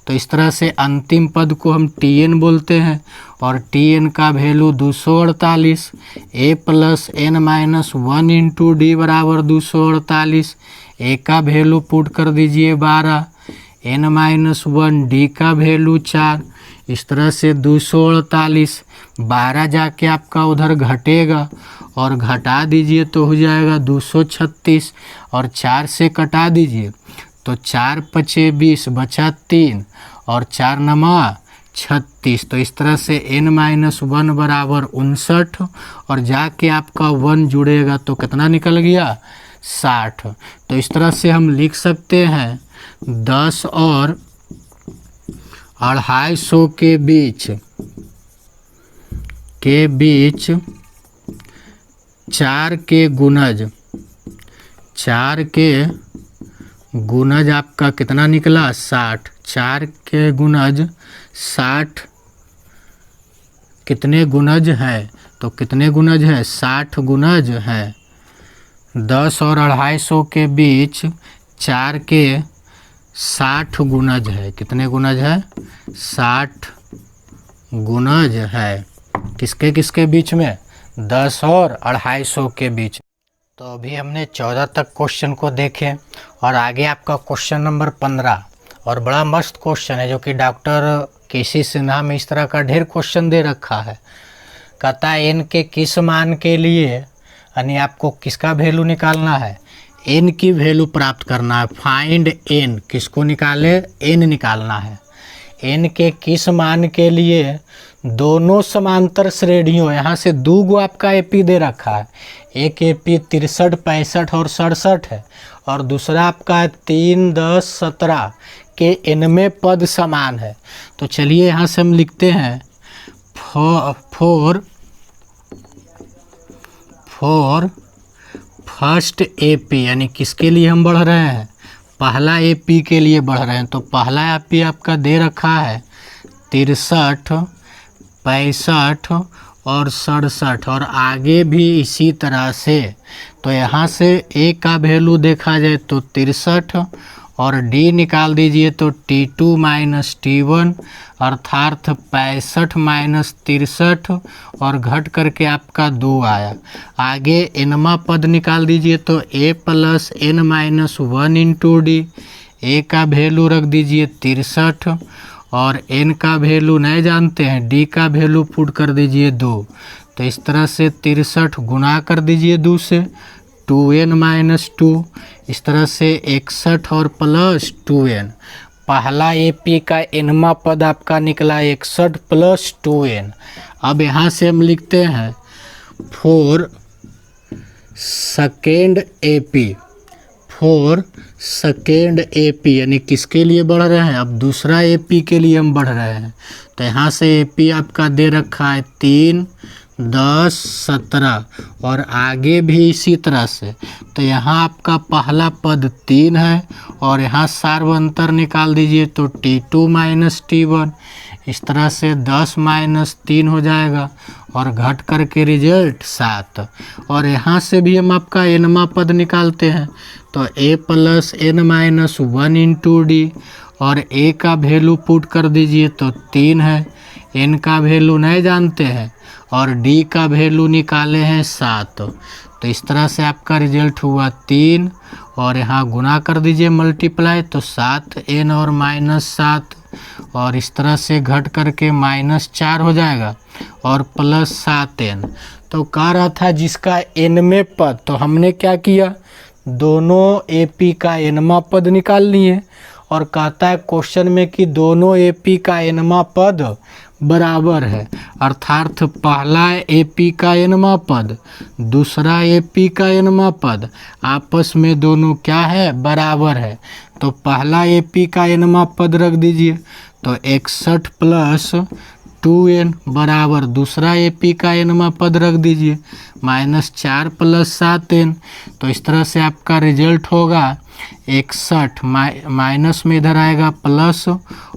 तो इस तरह से अंतिम पद को हम Tn बोलते हैं और Tn का value 248। a plus n minus 1 into D बराबर 248। a का वैल्यू पुट कर दीजिए 12, n माइनस 1 डी का वैल्यू 4। इस तरह से 248 12 जाके आपका उधर घटेगा और घटा दीजिए तो हो जाएगा 236 और 4 से कटा दीजिए तो 4 पचे 20 बचा 3 और 4 नमा 36। तो इस तरह से n माइनस 1 बराबर 59 और जाके आपका 1 जुड़ेगा तो कितना निकल गया 60। तो इस तरह से हम लिख सकते हैं 10 और 250 के बीच 4 के गुणज आपका कितना निकला 60। 4 के गुणज 60 कितने गुणज है तो कितने गुणज है 60 गुणज है। 10 और 250 के बीच 4 के 60 गुणज है। कितने गुणज है 60 गुणज है। किसके किसके बीच में 10 और 250 के बीच। तो अभी हमने 14 तक क्वेश्चन को देखे और आगे आपका क्वेश्चन नंबर 15 और बड़ा मस्त क्वेश्चन है जो कि डॉक्टर केसी सिन्हा में इस तरह का ढेर क्वेश्चन दे रखा है। कहता है n के किस मान के लिए यानी आपको किसका वैल्यू निकालना है n की वैल्यू प्राप्त करना है। फाइंड n किसको निकाले n निकालना है। n के किस मान के लिए दोनों समांतर श्रेणियों यहाँ से 2 गो आपका एपी दे रखा है। एक एपी 63, 65 और 67 है और दूसरा आपका 3, 10, 17 के n में पद समान है। तो चलिए यहाँ से हम लिखते हैं फॉर फर्स्ट एपी यानी किसके लिए हम बढ़ रहे हैं पहला एपी के लिए बढ़ रहे हैं। तो पहला एपी आपका दे रखा है 63, 65 और 67 और आगे भी इसी तरह से। तो यहाँ से a का वैल्यू देखा जाए तो 63 और d निकाल दीजिए तो T2 माइनस T1 अर्थात 65 माइनस 63 और घट करके आपका 2 आया। आगे nवा पद निकाल दीजिए तो a plus n minus 1 into D. a का वैल्यू रख दीजिए 63 और n का वैल्यू नहीं जानते हैं d का वैल्यू पुट कर दीजिए 2। तो इस तरह से 63 गुना कर दीजिए 2 से 2n माइनस 2। इस तरह से 61 और प्लस 2n। पहला एपी का nवा पद आपका निकला 61 प्लस 2n। अब यहाँ से हम लिखते हैं फॉर सेकेंड एपी यानी किसके लिए बढ़ रहे हैं अब दूसरा एपी के लिए हम बढ़ रहे हैं। तो यहाँ से एपी आपका दे रखा है 3, 10, 17 और आगे भी इसी तरह से। तो यहाँ आपका पहला पद 3 है और यहाँ सार्वंतर निकाल दीजिए तो T2 माइनस T1। इस तरह से 10 माइनस 3 हो जाएगा और घट करके रिजल्ट 7। और यहाँ से भी हम आपका nवा पद निकालते हैं तो a plus n minus 1 into D और a का वैल्यू पुट कर दीजिए तो 3 है। n का वैल्यू नहीं जानते हैं और d का वैल्यू निकाले हैं 7। तो इस तरह से आपका रिजल्ट हुआ 3 और यहाँ गुना कर दीजिए मल्टीप्लाई तो 7n और माइनस 7 और इस तरह से घट करके -4 हो जाएगा और प्लस 7n। तो कह रहा था जिसका n में पद तो हमने क्या किया दोनों एपी का nवा पद निकाल लिए और कहता है क्वेश्चन में कि दोनों एपी का nवा पद बराबर है, अर्थात पहला AP का nवां पद दूसरा AP का nवां पद आपस में दोनों क्या है, बराबर है। तो पहला AP का nवां पद रख दीजिए, तो 61 प्लस 2n बराबर दूसरा AP का nवां पद रख दीजिए -4 प्लस 7n। तो इस तरह से आपका रिजल्ट होगा 61 माइनस में इधर आएगा प्लस,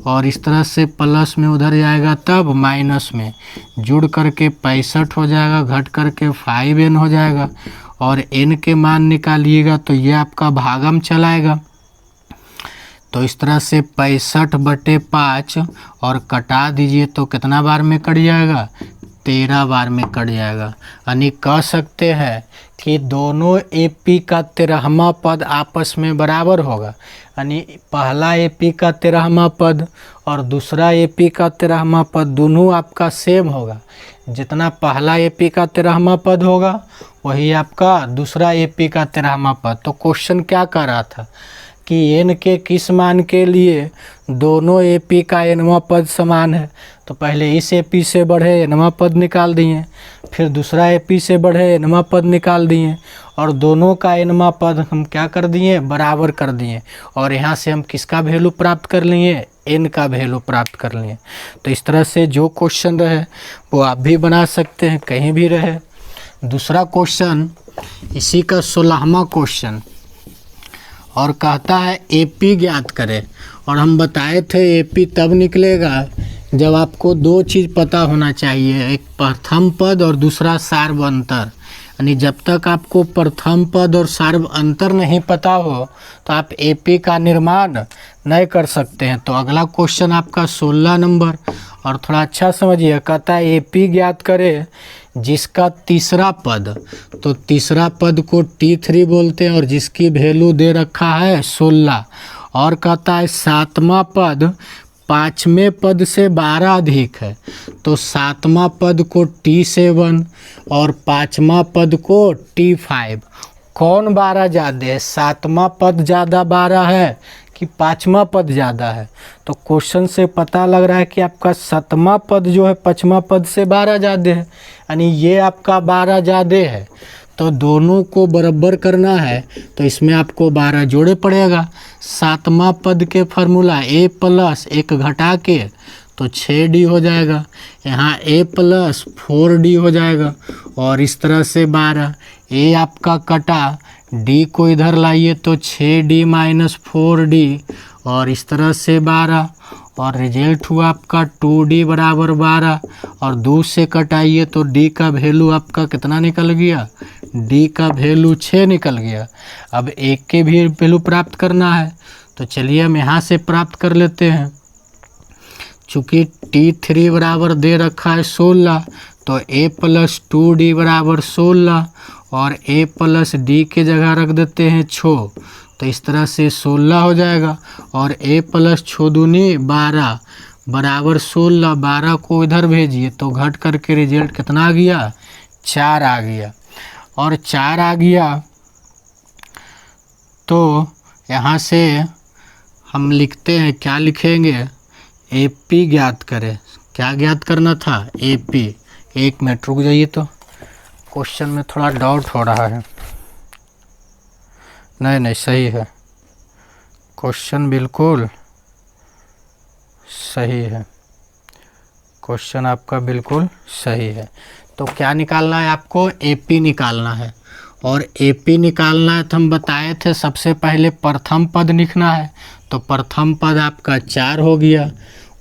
और इस तरह से प्लस में उधर जाएगा तब माइनस में, जुड़ करके 65 हो जाएगा, घट करके 5n हो जाएगा। और n के मान निकालिएगा तो ये आपका भागम चलाएगा। तो इस तरह से 65/5 और कटा दीजिए तो कितना बार में कट जाएगा, 13 बार में कट जाएगा। यानी कह सकते हैं कि दोनों AP का 13वां पद आपस में बराबर होगा। यानी पहला AP का 13वां पद और दूसरा AP का 13वां पद दोनों आपका सेम होगा। जितना पहला AP का 13वां पद होगा वही आपका दूसरा AP का 13वां पद। तो क्वेश्चन क्या कह रहा था कि n के किस मान के लिए दोनों AP का nवां पद समान है। तो पहले इस AP से बढ़े nवां पद निकाल दिए, फिर दूसरा AP से बढ़े nवां पद निकाल दिए, और दोनों का nवां पद हम क्या कर दिए, बराबर कर दिए। और यहाँ से हम किसका वैल्यू प्राप्त कर लिए, n का वैल्यू प्राप्त कर लिए। तो इस तरह से जो क्वेश्चन रहे वो आप भी बना सकते हैं, कहीं भी रहे। दूसरा क्वेश्चन इसी का 16वां क्वेश्चन, और कहता है AP ज्ञात करें। और हम बताए थे AP तब निकलेगा जब आपको दो चीज़ पता होना चाहिए, एक प्रथम पद और दूसरा सार्व अंतर। यानी जब तक आपको प्रथम पद और सार्व अंतर नहीं पता हो तो आप AP का निर्माण नहीं कर सकते हैं। तो अगला क्वेश्चन आपका 16 नंबर, और थोड़ा अच्छा समझिए, कहता है AP ज्ञात करे जिसका तीसरा पद, तो तीसरा पद को T3 बोलते हैं और जिसकी वैल्यू दे रखा है 16। और कहता है सातवां पद पाँचवें पद से 12 अधिक है, तो सातवां पद को T7 और पाँचवां पद को T5। कौन 12 ज़्यादा है, सातवां पद ज़्यादा 12 है कि पाँचवां पद ज़्यादा है। तो क्वेश्चन से पता लग रहा है कि आपका सातवां पद जो है पाँचवां पद से 12 ज़्यादा है, यानी ये आपका 12 ज़्यादा है। तो दोनों को बराबर करना है तो इसमें आपको 12 जोड़े पड़ेगा। सातवां पद के फार्मूला A प्लस 1 घटा के तो 6D हो जाएगा, यहाँ A प्लस 4D हो जाएगा, और इस तरह से 12 A आपका कटा, D को इधर लाइए तो 6D माइनस 4D, और इस तरह से 12, और रिजल्ट हुआ आपका 2D बराबर 12, और 2 से कटाइए तो D का वैल्यू आपका कितना निकल गया, D का वैल्यू 6 निकल गया। अब एक के भी वैल्यू प्राप्त करना है, तो चलिए हम यहाँ से प्राप्त कर लेते हैं। चूँकि T3 बराबर दे रखा है 16, तो A प्लस 2D बराबर 16, और A प्लस D के जगह रख देते हैं 6, तो इस तरह से 16 हो जाएगा। और A प्लस 6 दूनी 12 बराबर 16, 12 को इधर भेजिए तो घट करके रिजल्ट कितना आ गया, 4 आ गया। और 4 आ गया तो यहाँ से हम लिखते हैं, क्या लिखेंगे, AP ज्ञात करें। क्या ज्ञात करना था, AP। एक मिनट रुक जाइए, तो क्वेश्चन में थोड़ा डाउट हो रहा है। नहीं सही है, क्वेश्चन बिल्कुल सही है, क्वेश्चन आपका बिल्कुल सही है। तो क्या निकालना है आपको, AP निकालना है। और AP निकालना है तो हम बताए थे सबसे पहले प्रथम पद लिखना है, तो प्रथम पद आपका 4 हो गया।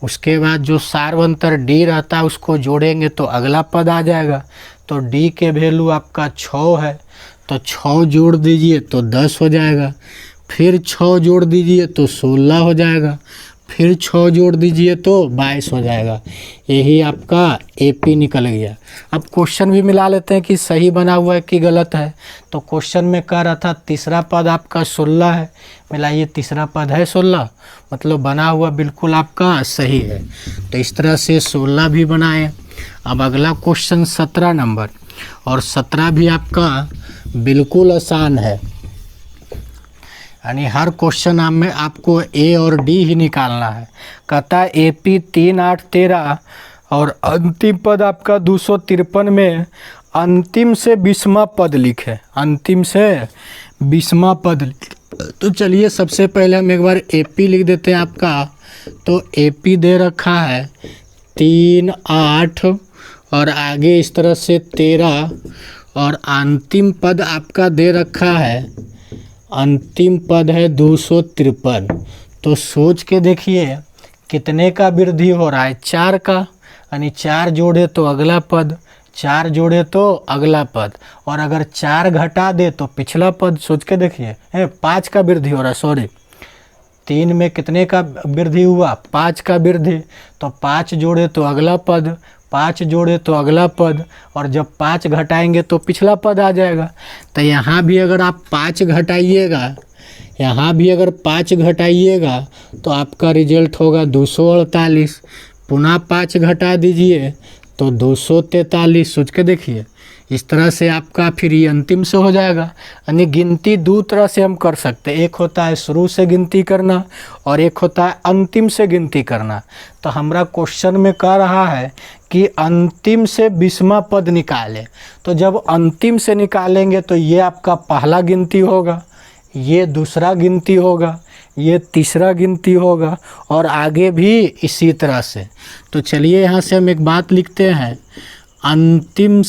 उसके बाद जो सार्वंतर D रहता है उसको जोड़ेंगे तो अगला पद आ जाएगा, तो D के वैल्यू आपका 6 है, तो 6 जोड़ दीजिए तो 10 हो जाएगा, फिर 6 जोड़ दीजिए तो 16 हो जाएगा, फिर 6 जोड़ दीजिए तो 22 हो जाएगा। यही आपका AP निकल गया। अब क्वेश्चन भी मिला लेते हैं कि सही बना हुआ है कि गलत है। तो क्वेश्चन में कह रहा था तीसरा पद आपका 16 है, मिलाइए तीसरा पद है 16, मतलब बना हुआ बिल्कुल आपका सही है। तो इस तरह से 16 भी बनाए। अब अगला क्वेश्चन 17 नंबर, और 17 भी आपका बिल्कुल आसान है, यानी हर क्वेश्चन में आपको A और D ही निकालना है। कहता है AP 3 8 13 और अंतिम पद आपका 253 में अंतिम से 20वां पद लिखे, अंतिम से 20वां पद लिखे। तो चलिए सबसे पहले हम एक बार एपी लिख देते हैं आपका। तो एपी दे रखा है 3, 8 और आगे इस तरह से 13 और अंतिम पद आपका दे रखा है, अंतिम पद है 253। तो सोच के देखिए कितने का वृद्धि हो रहा है, 4 का, यानी 4 जोड़े तो अगला पद, 4 जोड़े तो अगला पद, और अगर 4 घटा दे तो पिछला पद। सोच के देखिए, 5 का वृद्धि हो रहा है, सॉरी 3 में कितने का वृद्धि हुआ, 5 का वृद्धि, तो 5 जोड़े तो अगला पद, 5 जोड़े तो अगला पद, और जब 5 घटाएंगे तो पिछला पद आ जाएगा। तो यहाँ भी अगर आप 5 घटाइएगा, यहाँ भी अगर 5 घटाइएगा तो आपका रिजल्ट होगा 248। पुनः 5 घटा दीजिए तो 243। सोच के देखिए, इस तरह से आपका फिर ये अंतिम से हो जाएगा। यानी गिनती दो तरह से हम कर सकते हैं, एक होता है शुरू से गिनती करना और एक होता है अंतिम से गिनती करना। तो हमारा क्वेश्चन में कह रहा है कि अंतिम से 20वां पद निकालें। तो जब अंतिम से निकालेंगे तो ये आपका पहला गिनती होगा, ये दूसरा गिनती होगा, ये तीसरा गिनती होगा और आगे भी इसी तरह से। तो चलिए यहाँ से हम एक बात लिखते हैं, अंतिम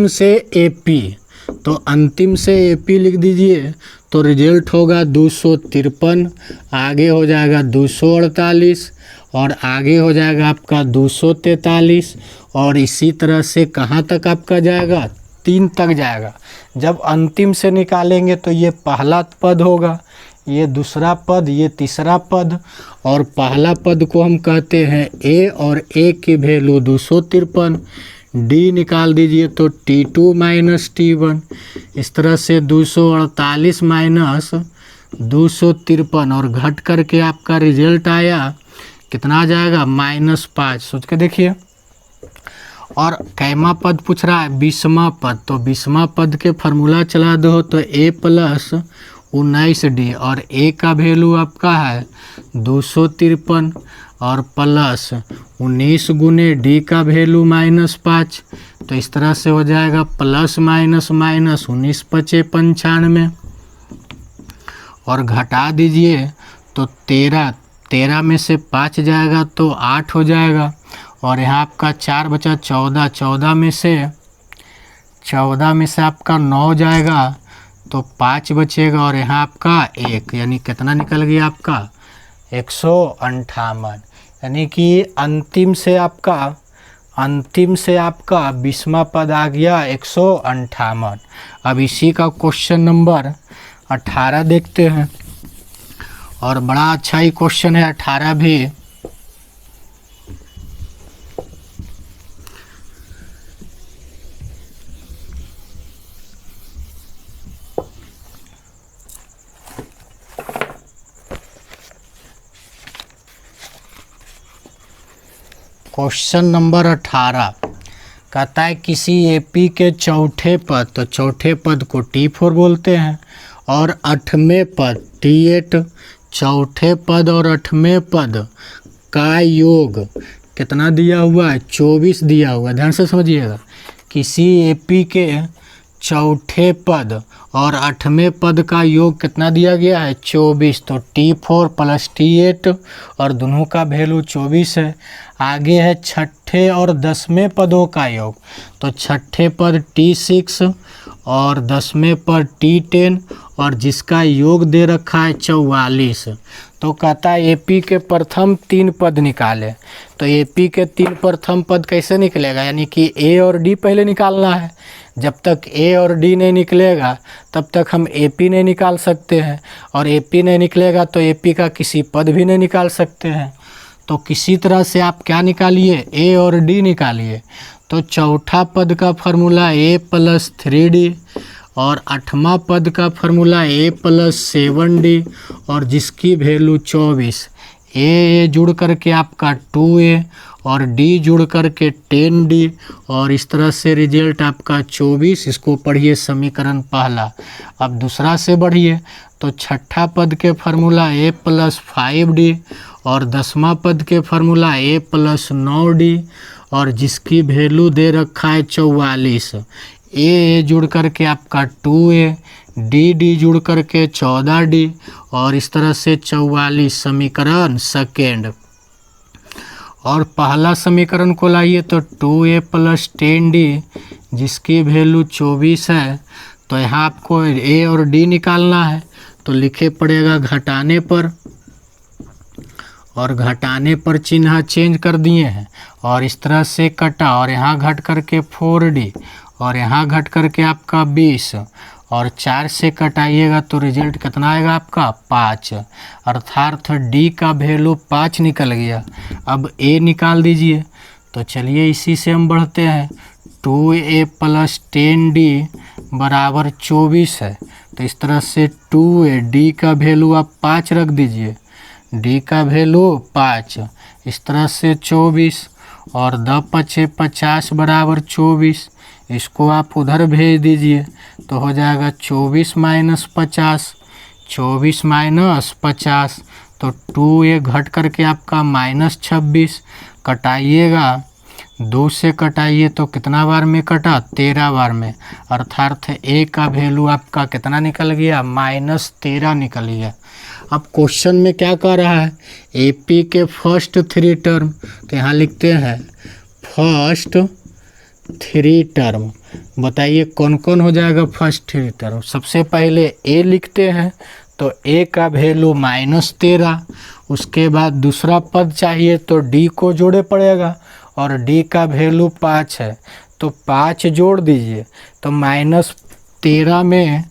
से एपी। तो अंतिम से एपी लिख दीजिए तो रिजल्ट होगा 253, आगे हो जाएगा 248 और आगे हो जाएगा आपका 243 और इसी तरह से कहाँ तक आपका जाएगा, 3 तक जाएगा। जब अंतिम से निकालेंगे तो ये पहला पद होगा, ये दूसरा पद, ये तीसरा पद, और पहला पद को हम कहते हैं ए और ए की वैल्यू 253। डी निकाल दीजिए तो T2 माइनस T1, इस तरह से 248 माइनस 253 और घट करके आपका रिजल्ट आया कितना आ जाएगा, -5। सोच के देखिए। और कैमा पद पूछ रहा है, 20वां पद। तो 20वां पद के फार्मूला चला दो तो A + 19D और A का वैल्यू आपका है 253 और प्लस 19 गुने D का वैल्यू -5। तो इस तरह से हो जाएगा प्लस माइनस माइनस 19 × 5 = 95 और घटा दीजिए तो 13 में से 5 जाएगा तो 8 हो जाएगा और यहाँ आपका 4 बचा 14, 14 में से आपका 9 जाएगा तो 5 बचेगा और यहाँ आपका 1, यानी कितना निकल गया आपका 158। यानी कि अंतिम से आपका 20वां पद आ गया 158। अब इसी का क्वेश्चन नंबर 18 देखते हैं और बड़ा अच्छा ही क्वेश्चन है 18 भी। क्वेश्चन नंबर 18 कहता है किसी एपी के चौथे पद, तो चौथे पद को T4 बोलते हैं, और 8वें पद T8, चौथे पद और 8वें पद का योग कितना दिया हुआ है, 24 दिया हुआ है। ध्यान से समझिएगा, किसी एपी के चौथे पद और 8वें पद का योग कितना दिया गया है, 24। तो T4 + T8 और दोनों का वैल्यू 24 है। आगे है छठे और 10वें पदों का योग, तो छठे पद T6 और 10वें पद T10 और जिसका योग दे रखा है 44। तो कहता है एपी के प्रथम 3 पद निकाले। तो एपी के 3 प्रथम पद कैसे निकलेगा, यानी कि ए और डी पहले निकालना है। जब तक ए और डी नहीं निकलेगा तब तक हम एपी नहीं निकाल सकते हैं, और एपी नहीं निकलेगा तो एपी का किसी पद भी नहीं निकाल सकते हैं। तो किसी तरह से आप क्या निकालिए, ए और डी निकालिए। तो चौथा पद का फार्मूला A + 3D और 8वां पद का फार्मूला A + 7D और जिसकी वैल्यू 24। ए जुड़ करके आपका 2A और डी जुड़ करके 10D और इस तरह से रिजल्ट आपका 24। इसको पढ़िए समीकरण पहला। अब दूसरा से बढ़िए तो छठा पद के फार्मूला a + 5D और 10वां पद के फार्मूला a + 9D और जिसकी वैल्यू दे रखा है 44। ए जुड़ करके आपका 2A, डी जुड़ करके 14D और इस तरह से 44 समीकरण सेकेंड। और पहला समीकरण को लाइए तो 2A + 10D जिसकी वैल्यू 24 है। तो यहाँ आपको A और D निकालना है तो लिखे पड़ेगा घटाने पर, और घटाने पर चिन्ह चेंज कर दिए हैं और इस तरह से कटा और यहाँ घट करके 4D और यहाँ घट करके आपका 20 और 4 से कटाइएगा तो रिजल्ट कितना आएगा आपका 5, अर्थात D का वैल्यू 5 निकल गया। अब A निकाल दीजिए। तो चलिए इसी से हम बढ़ते हैं। 2A + 10D बराबर 24 है। तो इस तरह से 2A, D का वैल्यू आप 5 रख दीजिए, D का वैल्यू 5, इस तरह से 24 और 10 × 50 बराबर 24। इसको आप उधर भेज दीजिए तो हो जाएगा 24 - 50, 24 - 50। तो 2A घट करके आपका -26, कटाइएगा 2 से कटाइए तो कितना बार में कटा 13 बार में, अर्थात A का वैल्यू आपका कितना निकल गया -13 निकल गया। अब क्वेश्चन में क्या कह रहा है AP के फर्स्ट 3 टर्म, तो यहाँ लिखते हैं फर्स्ट 3 टर्म। बताइए कौन कौन हो जाएगा फर्स्ट 3 टर्म। सबसे पहले A लिखते हैं तो A का वैल्यू -13, उसके बाद दूसरा पद चाहिए तो D को जोड़े पड़ेगा और D का वैल्यू 5 है तो 5 जोड़ दीजिए। तो -13 में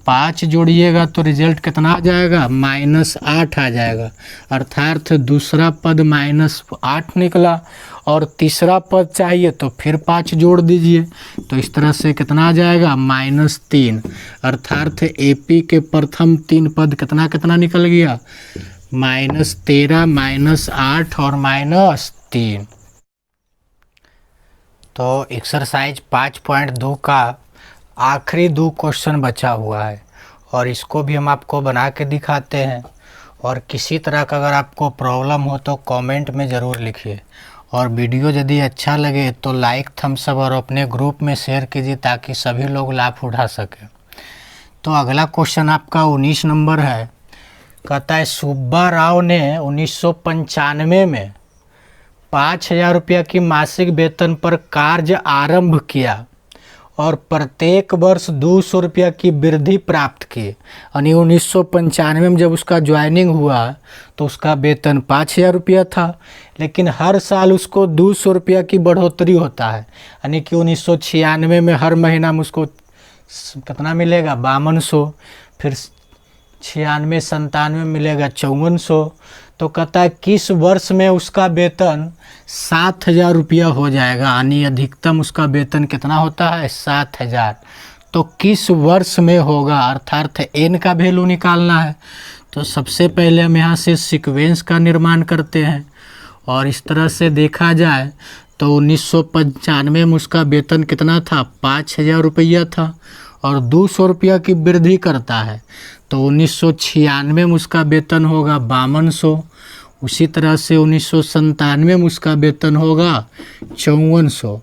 5 जोड़िएगा तो रिजल्ट कितना आ जाएगा -8 आ जाएगा, अर्थात दूसरा पद -8 निकला। और तीसरा पद चाहिए तो फिर 5 जोड़ दीजिए तो इस तरह से कितना आ जाएगा -3, अर्थात AP के प्रथम 3 पद कितना कितना निकल गया -13, -8 और -3। तो एक्सरसाइज 5.2 का आखिरी 2 क्वेश्चन बचा हुआ है और इसको भी हम आपको बना के दिखाते हैं। और किसी तरह का अगर आपको प्रॉब्लम हो तो कमेंट में ज़रूर लिखिए, और वीडियो यदि अच्छा लगे तो लाइक, थम्स अप और अपने ग्रुप में शेयर कीजिए ताकि सभी लोग लाभ उठा सकें। तो अगला क्वेश्चन आपका 19 नंबर है। कहता है सुब्बा राव ने 1995 में 5,000 रुपया की मासिक वेतन पर कार्य आरंभ किया और प्रत्येक वर्ष 200 रुपया की वृद्धि प्राप्त की। यानी 1995 में जब उसका ज्वाइनिंग हुआ तो उसका वेतन 5,000 रुपया था, लेकिन हर साल उसको 200 रुपया की बढ़ोतरी होता है। यानी कि 1996 में हर महीना में उसको कितना मिलेगा 5200, फिर 96, 97 मिलेगा 5400। तो कहता है किस वर्ष में उसका वेतन 7,000 रुपया हो जाएगा, यानी अधिकतम उसका वेतन कितना होता है 7,000। तो किस वर्ष में होगा, अर्थात n का वैल्यू निकालना है। तो सबसे पहले हम यहाँ से सीक्वेंस का निर्माण करते हैं और इस तरह से देखा जाए तो 1995 में उसका वेतन कितना था 5,000 रुपया था और 200 रुपया की वृद्धि करता है। तो 1996 में उसका वेतन होगा 5200, उसी तरह से 1997 में उसका वेतन होगा 5400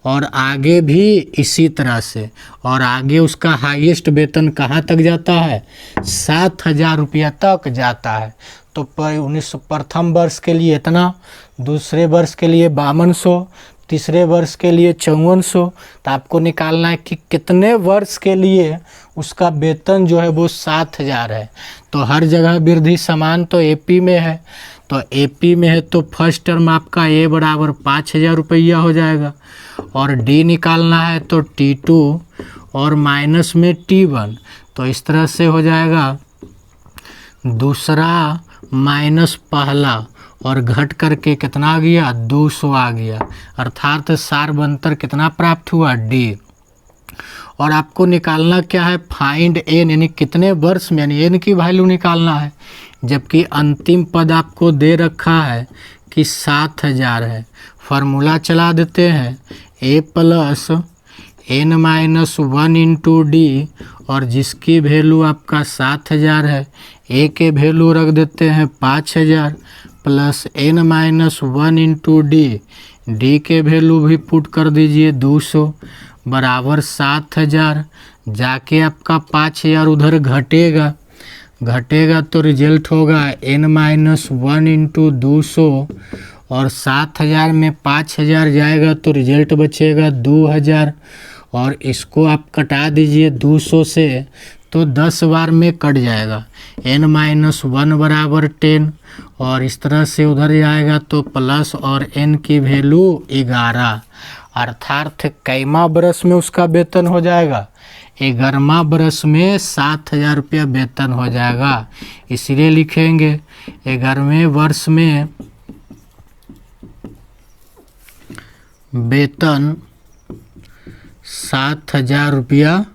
और आगे भी इसी तरह से। और आगे उसका हाईएस्ट वेतन कहाँ तक जाता है 7,000 रुपया तक जाता है। तो प्रथम वर्ष के लिए इतना, दूसरे वर्ष के लिए 5200, तीसरे वर्ष के लिए 5400। तो आपको निकालना है कि कितने वर्ष के लिए उसका वेतन जो है वो 7,000 है। तो हर जगह वृद्धि समान तो AP में है, तो AP में है तो फर्स्ट टर्म आपका A बराबर 5,000 रुपया हो जाएगा और D निकालना है तो T2 और माइनस में T1। तो इस तरह से हो जाएगा दूसरा माइनस पहला और घट करके कितना आ गया 200 आ गया, अर्थात सार्वंतर कितना प्राप्त हुआ D। और आपको निकालना क्या है फाइंड n, यानी कितने वर्ष में, यानी n की वैल्यू निकालना है। जबकि अंतिम पद आपको दे रखा है कि 7000 है। फार्मूला चला देते हैं a plus n minus 1 into D, और जिसकी वैल्यू आपका 7000 है, a के वैल्यू रख देते हैं 5000 plus n minus 1 into D, D के वैल्यू भी पुट कर दीजिए 200 बराबर 7000। जाके आपका 5000 उधर घटेगा तो रिजल्ट होगा n माइनस 1 इंटू 200, और 7000 में 5000 जाएगा तो रिजल्ट बचेगा 2000, और इसको आप कटा दीजिए 200 से तो 10 बार में कट जाएगा। n माइनस 1 बराबर 10, और इस तरह से उधर जाएगा तो प्लस और n की वैल्यू 11, अर्थात कैमा बरस में उसका वेतन हो जाएगा 11वां बरस में 7000 रुपया वेतन हो जाएगा। इसलिए लिखेंगे 11वें वर्ष में वेतन 7000 रुपया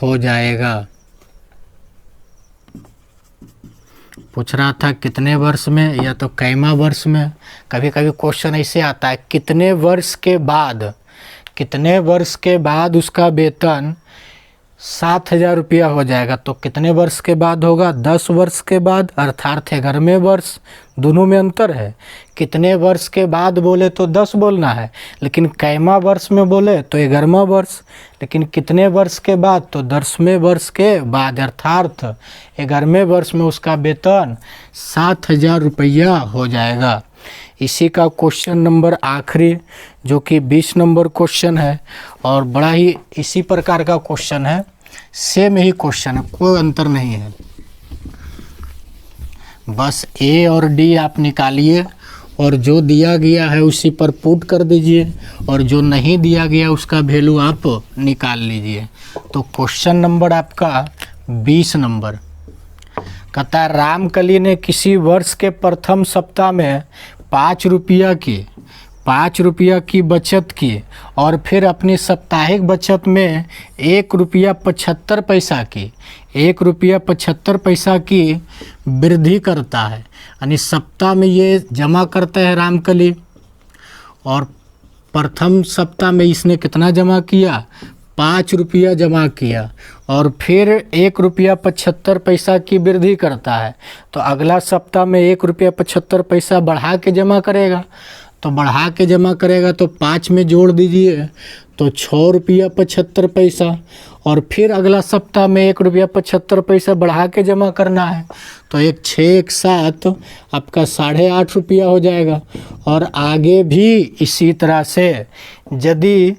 हो जाएगा। पूछ रहा था कितने वर्ष में या तो कैमा वर्ष में। कभी कभी क्वेश्चन ऐसे आता है कितने वर्ष के बाद उसका वेतन 7000 रुपया हो जाएगा, तो कितने वर्ष के बाद होगा? 10 वर्ष के बाद, अर्थात 11वें वर्ष। दोनों में अंतर है, कितने वर्ष के बाद बोले तो 10 बोलना है, लेकिन कैमा वर्ष में बोले तो 11वां वर्ष, लेकिन कितने वर्ष के बाद तो 10वें वर्ष के बाद, अर्थात 11वें वर्ष में उसका वेतन 7000 रुपया हो जाएगा। इसी का क्वेश्चन नंबर आखिरी जो कि 20 नंबर क्वेश्चन है, और बड़ा ही इसी प्रकार का क्वेश्चन है, सेम ही क्वेश्चन है, कोई अंतर नहीं है। बस ए और डी आप निकालिए और जो दिया गया है उसी पर पुट कर दीजिए, और जो नहीं दिया गया उसका वैल्यू आप निकाल लीजिए। तो क्वेश्चन नंबर आपका 20 नंबर कहता है रामकली ने किसी वर्ष के प्रथम सप्ताह में 5 रुपया की बचत की, और फिर अपनी साप्ताहिक बचत में 1 रुपया 75 पैसा की 1 रुपया 75 पैसा की वृद्धि करता है। यानी सप्ताह में ये जमा करता है रामकली, और प्रथम सप्ताह में इसने कितना जमा किया? 5 रुपया जमा किया, और फिर 1 रुपया 75 पैसा की वृद्धि करता है। तो अगला सप्ताह में 1 रुपया 75 पैसा बढ़ा के जमा करेगा, तो बढ़ा के जमा करेगा तो 5 में जोड़ दीजिए तो 6 रुपया 75 पैसा, और फिर अगला सप्ताह में 1 रुपया 75 पैसा बढ़ा के जमा करना है, तो 1 6 1 7 आपका 8.5 रुपया हो जाएगा। और आगे भी इसी तरह से, यदि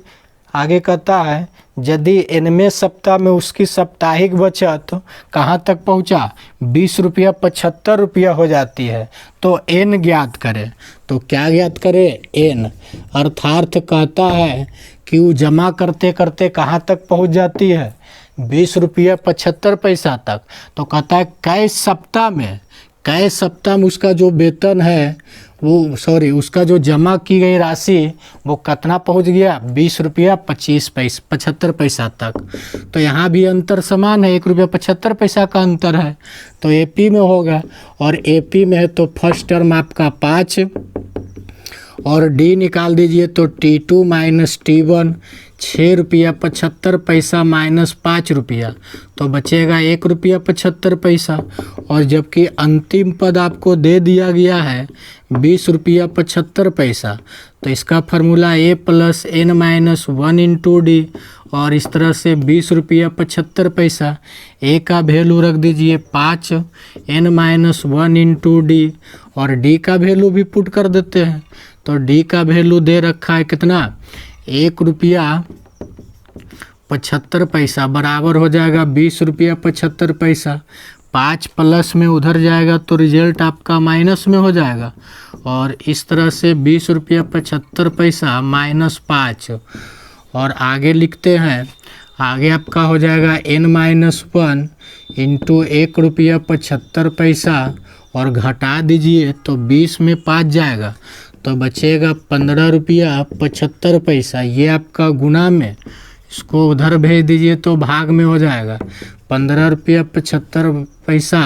आगे कहता है यदि nवें सप्ताह में उसकी साप्ताहिक बचत कहाँ तक पहुँचा? 20 रुपया 75 रुपया हो जाती है, तो n ज्ञात करें। तो क्या ज्ञात करें? n, अर्थात कहता है कि वो जमा करते करते कहाँ तक पहुँच जाती है? 20 रुपया 75 पैसा तक। तो कहता है कै सप्ताह में उसका जो वेतन है उसका जो जमा की गई राशि वो कितना पहुंच गया? 20 रुपया 75 पैसा तक। तो यहाँ भी अंतर समान है, 1 रुपया 75 पैसा का अंतर है, तो एपी में होगा, और एपी में है तो फर्स्ट टर्म आपका 5, और डी निकाल दीजिए तो T2 माइनस T1 6 रुपया 75 पैसा माइनस 5 रुपया, तो बचेगा 1 रुपया 75 पैसा। और जबकि अंतिम पद आपको दे दिया गया है 20 रुपया 75 पैसा, तो इसका formula a plus n minus 1 into D, और इस तरह से 20 रुपया 75 पैसा, a का वैल्यू रख दीजिए 5, n माइनस 1 इंटू डी, और d का वैल्यू भी पुट कर देते हैं। तो d का वैल्यू दे रखा है कितना? 1 रुपया 75 पैसा बराबर हो जाएगा 20 रुपया 75 पैसा। 5 प्लस में उधर जाएगा तो रिजल्ट आपका माइनस में हो जाएगा, और इस तरह से 20 रुपया 75 पैसा माइनस 5, और आगे लिखते हैं, आगे आपका हो जाएगा n माइनस 1 इंटू 1 रुपया 75 पैसा, और घटा दीजिए तो 20 में 5 जाएगा तो बचेगा 15 रुपया 75 पैसा। ये आपका गुना में, इसको उधर भेज दीजिए तो भाग में हो जाएगा 15 रुपया 75 पैसा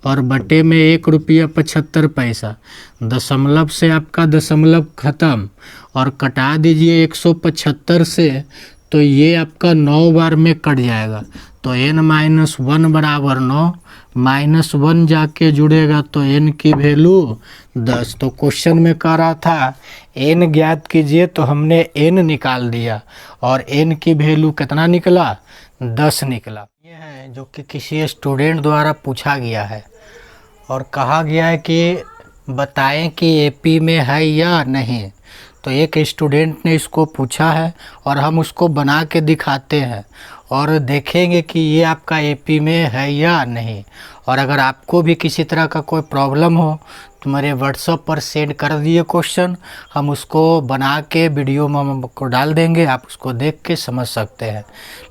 और बटे में 1 रुपया 75 पैसा। दशमलव से आपका दशमलव खत्म और कटा दीजिए 175 से, तो ये आपका 9 बार में कट जाएगा। तो n-1 बराबर 9, -1 जाके जुड़ेगा तो n की वैल्यू 10। तो क्वेश्चन में कह रहा था n ज्ञात कीजिए, तो हमने n निकाल दिया और n की वैल्यू कितना निकला, 10 निकला। ये है जो कि किसी स्टूडेंट द्वारा पूछा गया है और कहा गया है कि बताएं कि एपी में है या नहीं। तो एक स्टूडेंट ने इसको पूछा है और हम उसको बना के दिखाते हैं और देखेंगे कि ये आपका एपी में है या नहीं। और अगर आपको भी किसी तरह का कोई प्रॉब्लम हो तो मेरे व्हाट्सएप पर सेंड कर दिए क्वेश्चन, हम उसको बना के वीडियो में हम आपको डाल देंगे, आप उसको देख के समझ सकते हैं।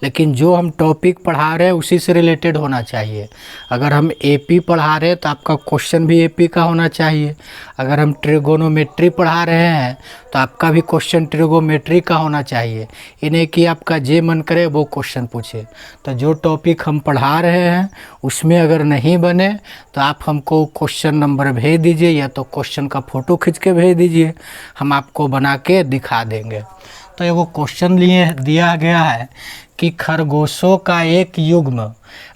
लेकिन जो हम टॉपिक पढ़ा रहे हैं उसी से रिलेटेड होना चाहिए। अगर हम एपी पढ़ा रहे हैं तो आपका क्वेश्चन भी एपी का होना चाहिए। अगर हम ट्रिगोनोमेट्री पढ़ा रहे हैं तो आपका भी क्वेश्चन ट्रिगोनोमेट्री का होना चाहिए। इन्हें कि आपका जे मन करे वो क्वेश्चन पूछे। तो जो टॉपिक हम पढ़ा रहे हैं उसमें अगर नहीं बने तो आप हमको क्वेश्चन नंबर भेज दीजिए या तो क्वेश्चन का फ़ोटो खींच के भेज दीजिए, हम आपको बना के दिखा देंगे। तो एगो क्वेश्चन दिया गया है कि खरगोशों का एक युग्म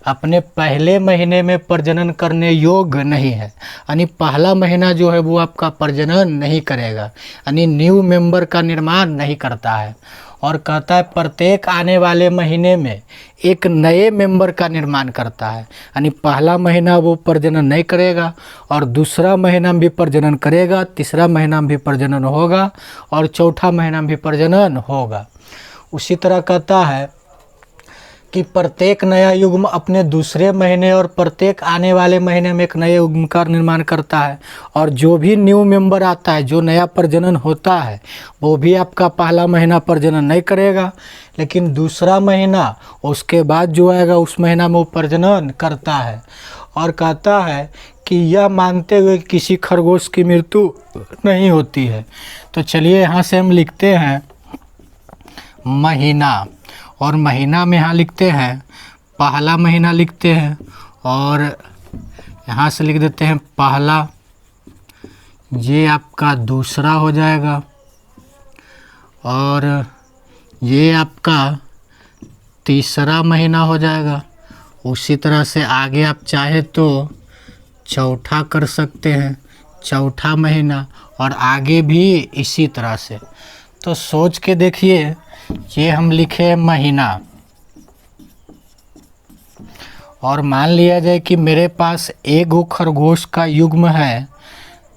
अपने पहले महीने में प्रजनन करने योग्य नहीं है, यानी पहला महीना जो है वो आपका प्रजनन नहीं करेगा, यानी न्यू मेंबर का निर्माण नहीं करता है। और कहता है प्रत्येक आने वाले महीने में एक नए मेंबर का निर्माण करता है, यानी पहला महीना वो प्रजनन नहीं करेगा और दूसरा महीना में भी प्रजनन करेगा, तीसरा महीना में भी प्रजनन होगा और चौथा महीना में भी प्रजनन होगा। उसी तरह कहता है कि प्रत्येक नया युग्म अपने दूसरे महीने और प्रत्येक आने वाले महीने में एक नए युग्म का निर्माण करता है और जो भी न्यू मेंबर आता है, जो नया प्रजनन होता है, वो भी आपका पहला महीना प्रजनन नहीं करेगा, लेकिन दूसरा महीना उसके बाद जो आएगा उस महीना में वो प्रजनन करता है। और कहता है कि यह मानते हुए किसी खरगोश की मृत्यु नहीं होती है। तो चलिए यहाँ से हम लिखते हैं महीना, और महीना में यहाँ लिखते हैं पहला महीना लिखते हैं और यहाँ से लिख देते हैं पहला, ये आपका दूसरा हो जाएगा और ये आपका तीसरा महीना हो जाएगा। उसी तरह से आगे आप चाहे तो चौथा कर सकते हैं, चौथा महीना, और आगे भी इसी तरह से। तो सोच के देखिए, ये हम लिखे महीना और मान लिया जाए कि मेरे पास एक गो खरगोश का युग्म है।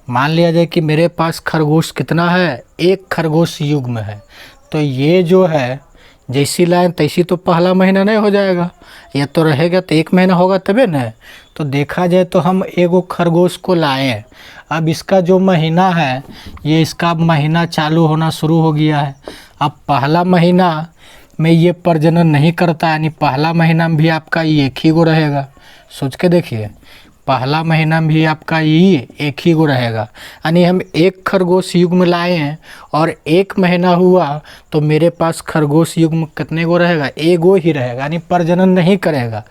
मान लिया जाए कि मेरे पास खरगोश कितना है, एक खरगोश युग्म है। तो ये जो है जैसी लाइन तैसी तो पहला महीना नहीं हो जाएगा, या तो रहेगा तो एक महीना होगा तबे न। तो देखा जाए तो हम एगो खरगोश को लाए, अब इसका जो महीना है ये इसका महीना चालू होना शुरू हो गया है। अब पहला महीना में ये प्रजनन नहीं करता, यानी पहला महीना में भी आपका ये एक ही गो रहेगा। सोच के देखिए, पहला महीना में भी आपका ये एक ही गो रहेगा, यानी हम एक खरगोश युग्म लाए हैं और एक महीना हुआ तो मेरे पास खरगोश युग्म कितने गो रहेगा, एक गो ही रहेगा, यानी प्रजनन नहीं करेगा।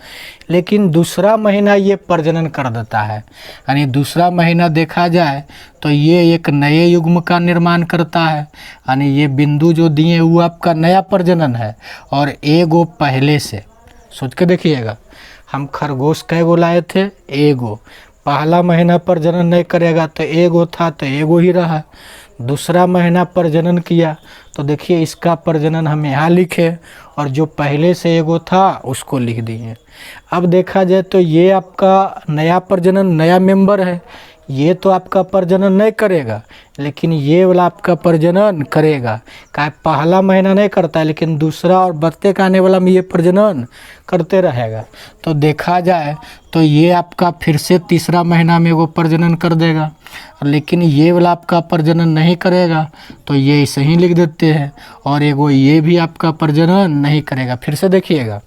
लेकिन दूसरा महीना ये प्रजनन कर देता है, यानी दूसरा महीना देखा जाए तो ये एक नए युग्म का निर्माण करता है, यानी ये बिंदु जो दिए वो आपका नया प्रजनन है और एक गो पहले से। सोच के देखिएगा, हम खरगोश कै गो लाए थे, एगो। पहला महीना प्रजनन नहीं करेगा तो एगो था तो एगो ही रहा। दूसरा महीना प्रजनन किया तो देखिए इसका प्रजनन हम यहाँ लिखे और जो पहले से एगो था उसको लिख दिए। अब देखा जाए तो ये आपका नया प्रजनन, नया मेंबर है, ये तो आपका प्रजनन नहीं करेगा, लेकिन ये वाला आपका प्रजनन करेगा। का पहला महीना नहीं करता है, लेकिन दूसरा और बढ़ते आने वाला में ये प्रजनन करते रहेगा। तो देखा जाए तो ये आपका फिर से तीसरा महीना में वो प्रजनन कर देगा, लेकिन ये वाला आपका प्रजनन नहीं करेगा, तो ये ऐसे ही लिख देते हैं। और एगो ये भी आपका प्रजनन नहीं करेगा। फिर से देखिएगा,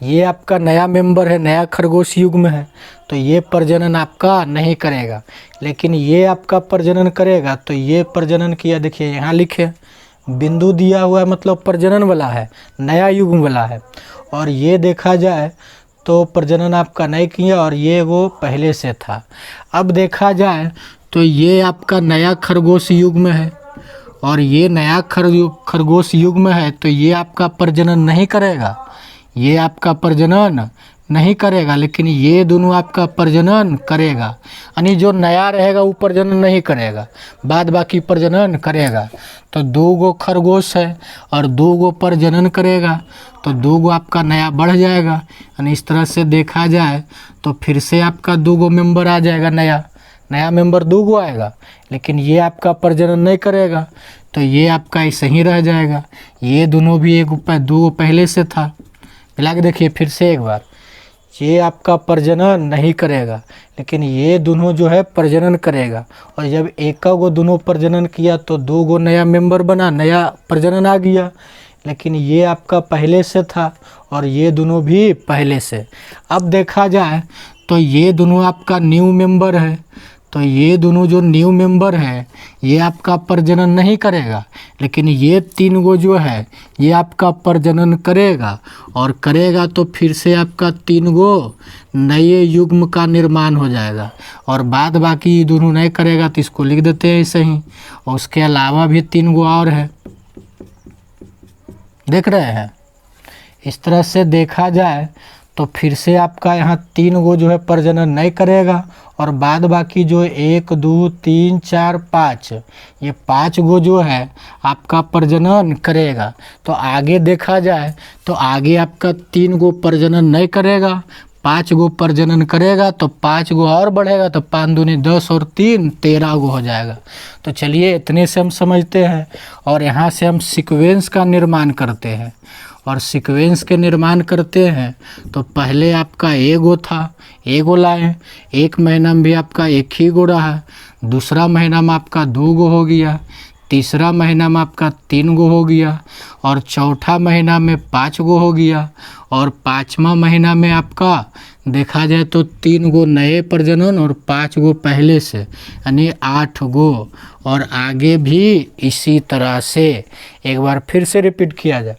ये आपका नया मेंबर है, नया खरगोश युग्म है, तो ये प्रजनन आपका नहीं करेगा, लेकिन ये आपका प्रजनन करेगा। तो ये प्रजनन किया, देखिए यहाँ लिखे बिंदु दिया हुआ है मतलब प्रजनन वाला है, नया युग्म वाला है। और ये देखा जाए तो प्रजनन आपका नहीं किया और ये वो पहले से था। अब देखा जाए तो ये आपका नया खरगोश युग्म है और ये नया खरगोश युग्म है, तो ये आपका प्रजनन नहीं करेगा, ये आपका प्रजनन नहीं करेगा, लेकिन ये दोनों आपका प्रजनन करेगा। यानी जो नया रहेगा वो प्रजनन नहीं करेगा, बाद बाकी प्रजनन करेगा। तो 2 गो खरगोश है और 2 गो प्रजनन करेगा, तो 2 गो आपका नया बढ़ जाएगा। यानी इस तरह से देखा जाए तो फिर से आपका 2 गो मेंबर आ जाएगा, नया मेंबर 2 गो आएगा, लेकिन ये आपका प्रजनन नहीं करेगा, तो ये आपका ऐसे ही रह जाएगा। ये दोनों भी 2 गो पहले से था। मिला के देखिए फिर से एक बार, ये आपका प्रजनन नहीं करेगा, लेकिन ये दोनों जो है प्रजनन करेगा। और जब एक गो दोनों प्रजनन किया तो 2 गो नया मेंबर बना, नया प्रजनन आ गया, लेकिन ये आपका पहले से था और ये दोनों भी पहले से। अब देखा जाए तो ये दोनों आपका न्यू मेंबर है, तो ये दोनों जो न्यू मेंबर है ये आपका प्रजनन नहीं करेगा, लेकिन ये 3 गो जो है ये आपका प्रजनन करेगा। और करेगा तो फिर से आपका 3 गो नए युग्म का निर्माण हो जाएगा। और बाद बाकी ये दोनों नहीं करेगा तो इसको लिख देते हैं ऐसे ही। और उसके अलावा भी 3 गो और है, देख रहे हैं। इस तरह से देखा जाए तो फिर से आपका यहाँ 3 गो जो है प्रजनन नहीं करेगा और बाद बाकी जो 1 2 3 4 5 ये 5 गो जो है आपका प्रजनन करेगा। तो आगे देखा जाए तो आगे आपका 3 गो प्रजनन नहीं करेगा, 5 गो प्रजनन करेगा, तो 5 गो और बढ़ेगा, तो 5 दूनी 10 और 3 13 गो हो जाएगा। तो चलिए इतने से हम समझते हैं और यहाँ से हम सीक्वेंस का निर्माण करते हैं। और सीक्वेंस के निर्माण करते हैं तो पहले आपका 1 गो था, 1 गो लाए, 1 महीना में भी आपका 1 ही गो रहा, दूसरा महीना में आपका 2 गो हो गया, तीसरा महीना में आपका 3 गो हो गया, और चौथा महीना में 5 गो हो गया, और 5वां महीना में आपका देखा जाए तो 3 गो नए प्रजनन और 5 गो पहले से, यानी 8 गो। और आगे भी इसी तरह से एक बार फिर से रिपीट किया जाए।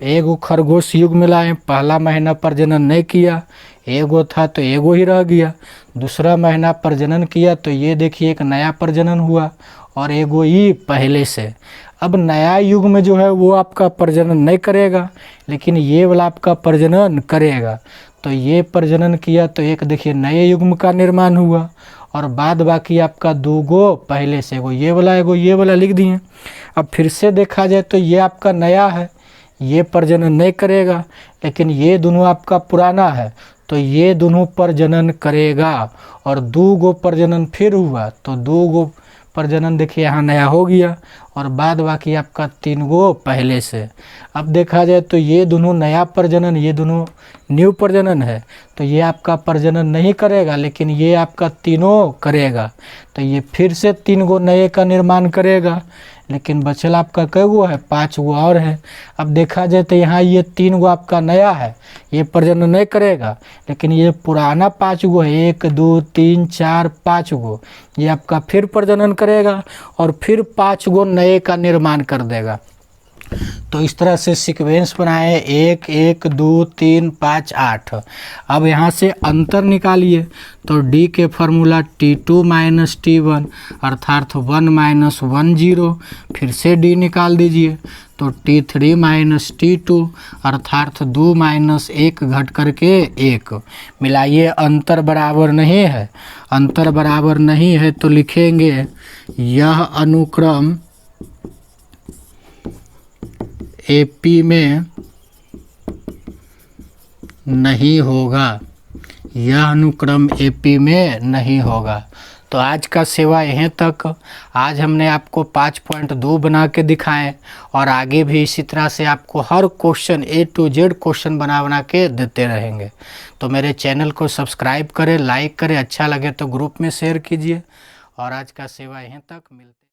1 गो खरगोश युग में लाए, पहला महीना प्रजनन नहीं किया, 1 गो था तो 1 गो ही रह गया, दूसरा महीना प्रजनन किया तो ये देखिए एक नया प्रजनन हुआ और 1 गो ही पहले से। अब नया युग में जो है वो आपका प्रजनन नहीं करेगा, लेकिन ये वाला आपका प्रजनन करेगा। तो ये प्रजनन किया तो एक देखिए नए युग्म का निर्माण हुआ और बाद बाकी आपका 2 गो पहले से, एगो ये वाला लिख दिए। अब फिर से देखा जाए तो ये आपका नया है, ये प्रजनन नहीं करेगा, लेकिन ये दोनों आपका पुराना है तो ये दोनों प्रजनन करेगा। और 2 गो प्रजनन फिर हुआ तो 2 गो प्रजनन देखिए यहाँ नया हो गया और बाद बाकी आपका 3 गो पहले से। अब देखा जाए तो ये दोनों नया प्रजनन, ये दोनों न्यू प्रजनन है, तो ये आपका प्रजनन नहीं करेगा, लेकिन ये आपका तीनों करेगा। तो ये फिर से 3 गो नए का निर्माण करेगा, लेकिन बचल आपका कई गो है, 5 गो और है। अब देखा जाए तो यहाँ ये 3 गो आपका नया है, ये प्रजनन नहीं करेगा, लेकिन ये पुराना 5 गो है, 1 2 3 4 5 गो, ये आपका फिर प्रजनन करेगा और फिर 5 गो नए का निर्माण कर देगा। तो इस तरह से सीक्वेंस बनाए 1 1 2 3 5 8। अब यहाँ से अंतर निकालिए तो D के फार्मूला T2 माइनस T1 अर्थात 1 माइनस 1 0, फिर से D निकाल दीजिए तो T3 माइनस T2 अर्थात 2 माइनस 1 घट करके 1। मिलाइए, अंतर बराबर नहीं है, अंतर बराबर नहीं है तो लिखेंगे यह अनुक्रम AP में नहीं होगा, यह अनुक्रम AP में नहीं होगा। तो आज का सेवा यहीं तक। आज हमने आपको 5.2 बना के दिखाएं और आगे भी इसी तरह से आपको हर question A to Z question बना के देते रहेंगे। तो मेरे चैनल को सब्सक्राइब करें, लाइक करें, अच्छा लगे तो ग्रुप में शेयर कीजिए। और आज का सेवा यहीं तक, मिलते